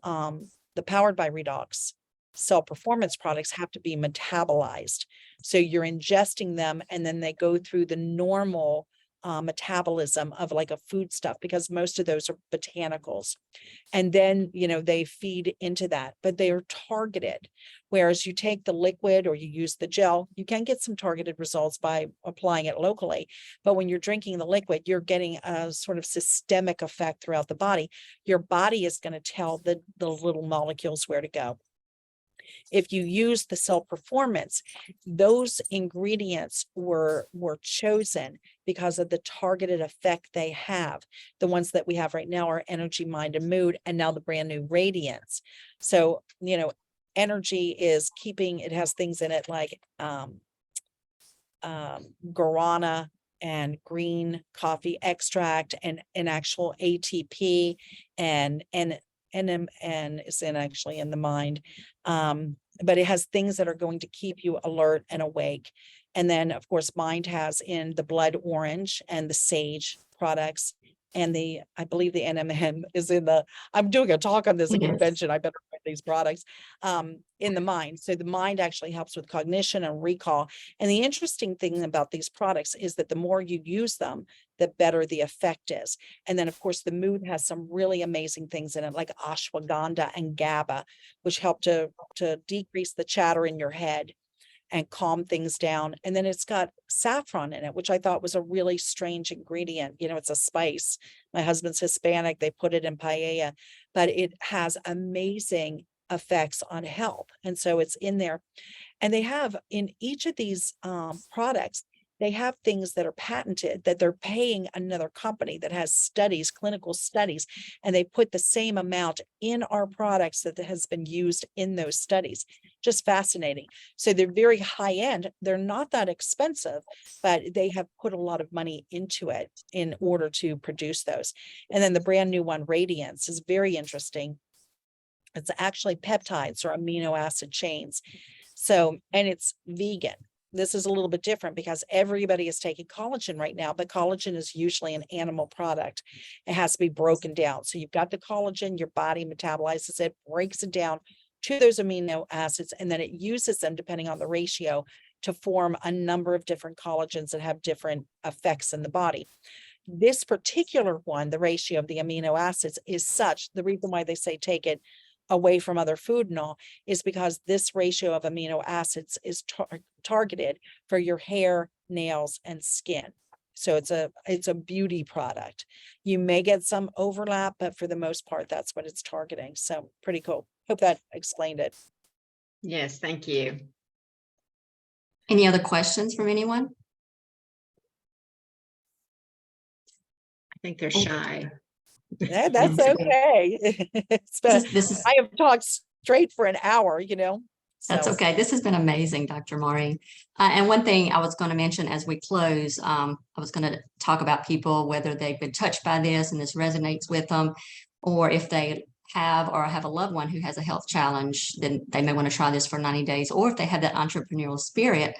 [SPEAKER 4] the powered by redox cell performance products have to be metabolized. So you're ingesting them and then they go through the normal metabolism of like a foodstuff, because most of those are botanicals. And then, you know, they feed into that, but they are targeted. Whereas you take the liquid or you use the gel, you can get some targeted results by applying it locally. But when you're drinking the liquid, you're getting a sort of systemic effect throughout the body. Your body is going to tell the little molecules where to go. If you use the cell performance, those ingredients were chosen because of the targeted effect they have. The ones that we have right now are energy, mind, and mood, and now the brand new radiance. So, you know, energy is keeping, it has things in it like guarana and green coffee extract and an actual ATP and is in actually in the mind. But it has things that are going to keep you alert and awake. And then of course, mind has in the blood orange and the sage products And I believe the NMN is I'm doing a talk on this at
[SPEAKER 1] Yes.
[SPEAKER 4] convention. I better write these products in the mind. So the mind actually helps with cognition and recall. And the interesting thing about these products is that the more you use them, the better the effect is. And then of course the mood has some really amazing things in it, like ashwagandha and GABA, which help to decrease the chatter in your head and calm things down. And then it's got saffron in it, which I thought was a really strange ingredient. You know, it's a spice. My husband's Hispanic. They put it in paella, but it has amazing effects on health. And so it's in there. And they have in each of these products, they have things that are patented that they're paying another company that has studies, clinical studies, and they put the same amount in our products that has been used in those studies. Just fascinating. So they're very high end. They're not that expensive, but they have put a lot of money into it in order to produce those. And then the brand new one, Radiance, is very interesting. It's actually peptides or amino acid chains. So, and it's vegan. This is a little bit different because everybody is taking collagen right now, but collagen is usually an animal product. It has to be broken down. So you've got the collagen, your body metabolizes it, breaks it down to those amino acids, and then it uses them, depending on the ratio, to form a number of different collagens that have different effects in the body. This particular one, the ratio of the amino acids is such, the reason why they say take it away from other food and all is because this ratio of amino acids is targeted for your hair, nails, and skin. So it's a beauty product. You may get some overlap, but for the most part, that's what it's targeting. So pretty cool. Hope that explained it.
[SPEAKER 2] Yes, thank you.
[SPEAKER 1] Any other questions from anyone?
[SPEAKER 2] I think they're shy.
[SPEAKER 4] Yeah, that's okay.
[SPEAKER 1] This is
[SPEAKER 4] I have talked straight for an hour, you know.
[SPEAKER 1] That's
[SPEAKER 4] So
[SPEAKER 1] okay. This has been amazing, Dr. Maureen. And one thing I was going to mention as we close, I was going to talk about people, whether they've been touched by this and this resonates with them, or if they have or have a loved one who has a health challenge, then they may want to try this for 90 days, or if they have that entrepreneurial spirit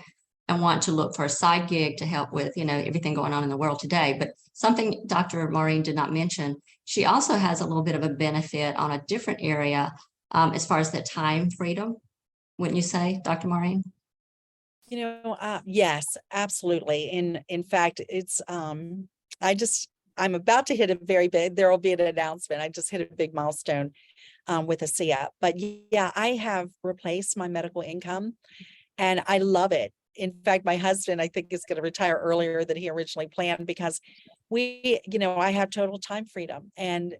[SPEAKER 1] and want to look for a side gig to help with, you know, everything going on in the world today. But something Dr. Maureen did not mention, she also has a little bit of a benefit on a different area as far as the time freedom. Wouldn't you say, Dr. Maureen?
[SPEAKER 4] you know, yes, absolutely. In fact, it's I'm about to hit a very big, there will be an announcement. I just hit a big milestone with a SIA. But yeah, I have replaced my medical income and I love it. In fact, my husband, I think, is going to retire earlier than he originally planned because I have total time freedom. And,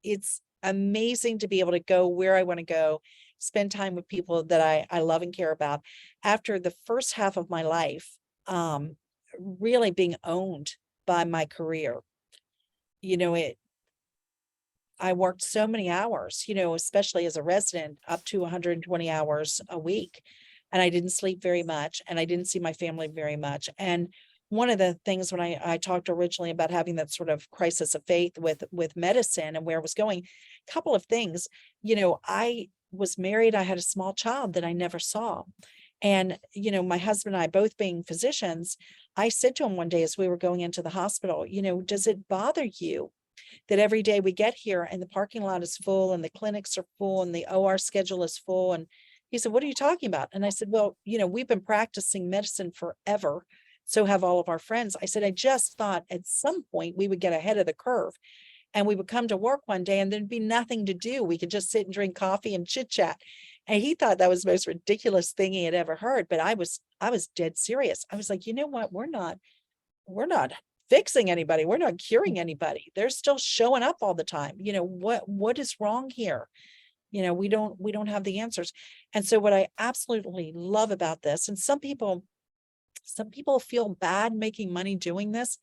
[SPEAKER 4] it's amazing to be able to go where I want to go, spend time with people that I love and care about. After the first half of my life, really being owned by my career, I worked so many hours, especially as a resident, up to 120 hours a week. And I didn't sleep very much and I didn't see my family very much. And one of the things when I talked originally about having that sort of crisis of faith with medicine and where it was going, a couple of things, I was married, I had a small child that I never saw. And, my husband and I, both being physicians, I said to him one day as we were going into the hospital, does it bother you that every day we get here and the parking lot is full and the clinics are full and the OR schedule is full? And he said, what are you talking about? And I said, well, we've been practicing medicine forever. So have all of our friends. I said, I just thought at some point we would get ahead of the curve and we would come to work one day and there'd be nothing to do. We could just sit and drink coffee and chit chat. And he thought that was the most ridiculous thing he had ever heard. But I was dead serious. I was like, you know what? We're not fixing anybody. We're not curing anybody. They're still showing up all the time. What is wrong here? We don't have the answers. And so what I absolutely love about this, and some people feel bad making money doing this.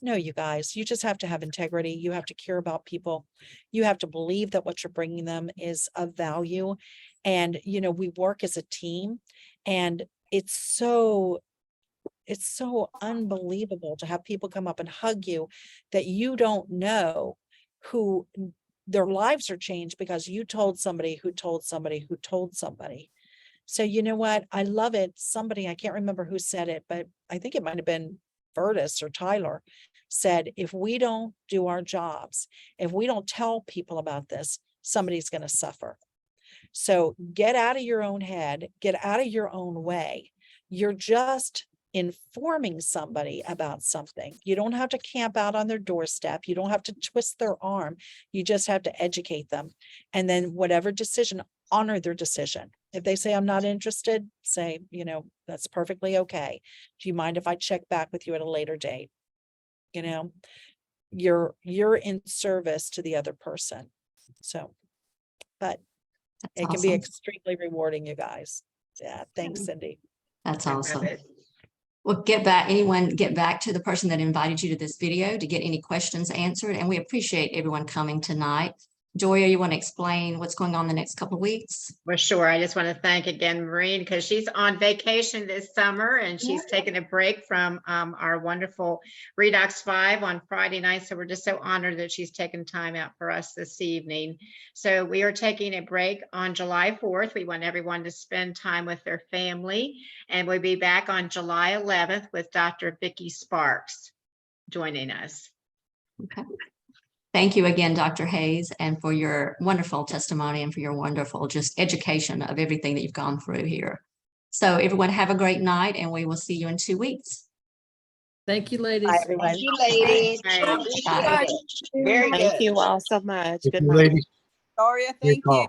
[SPEAKER 4] No, you guys, you just have to have integrity. You have to care about people. You have to believe that what you're bringing them is of value. And, we work as a team and it's so unbelievable to have people come up and hug you that you don't know who their lives are changed because you told somebody who told somebody who told somebody. So you know what? I love it. Somebody, I can't remember who said it, but I think it might have been Burtis or Tyler, said, if we don't do our jobs, if we don't tell people about this, somebody's going to suffer. So get out of your own head, get out of your own way. You're just informing somebody about something. You don't have to camp out on their doorstep. You don't have to twist their arm. You just have to educate them. And then whatever decision, honor their decision. If they say, I'm not interested, say, that's perfectly okay. Do you mind if I check back with you at a later date? You're in service to the other person. So, but
[SPEAKER 1] That's
[SPEAKER 4] it can be
[SPEAKER 1] awesome.
[SPEAKER 4] extremely rewarding, you guys. Yeah. Thanks, Cindy.
[SPEAKER 1] That's
[SPEAKER 2] I love
[SPEAKER 1] awesome.
[SPEAKER 2] it.
[SPEAKER 1] Well, get back to the person that invited you to this video to get any questions answered. And we appreciate everyone coming tonight. Joya, you want to explain what's going on the next couple of weeks?
[SPEAKER 2] Well, sure. I just want to thank again Maureen, because she's on vacation this summer and she's taking a break from our wonderful Redox 5 on Friday night. So we're just so honored that she's taken time out for us this evening. So we are taking a break on July 4th. We want everyone to spend time with their family, and we'll be back on July 11th with Dr. Vicki Sparks joining us.
[SPEAKER 1] Okay. Thank you again, Dr. Hayes, and for your wonderful testimony and for your wonderful just education of everything that you've gone through here. So everyone have a great night, and we will see you in 2 weeks.
[SPEAKER 6] Thank you, ladies.
[SPEAKER 4] Bye, everyone.
[SPEAKER 7] Thank you, ladies.
[SPEAKER 2] Right.
[SPEAKER 7] Very good.
[SPEAKER 5] Thank you all so much.
[SPEAKER 8] Thank
[SPEAKER 5] Good
[SPEAKER 8] you,
[SPEAKER 5] night.
[SPEAKER 8] ladies.
[SPEAKER 7] Gloria,
[SPEAKER 8] Great
[SPEAKER 7] thank
[SPEAKER 8] call.
[SPEAKER 7] you.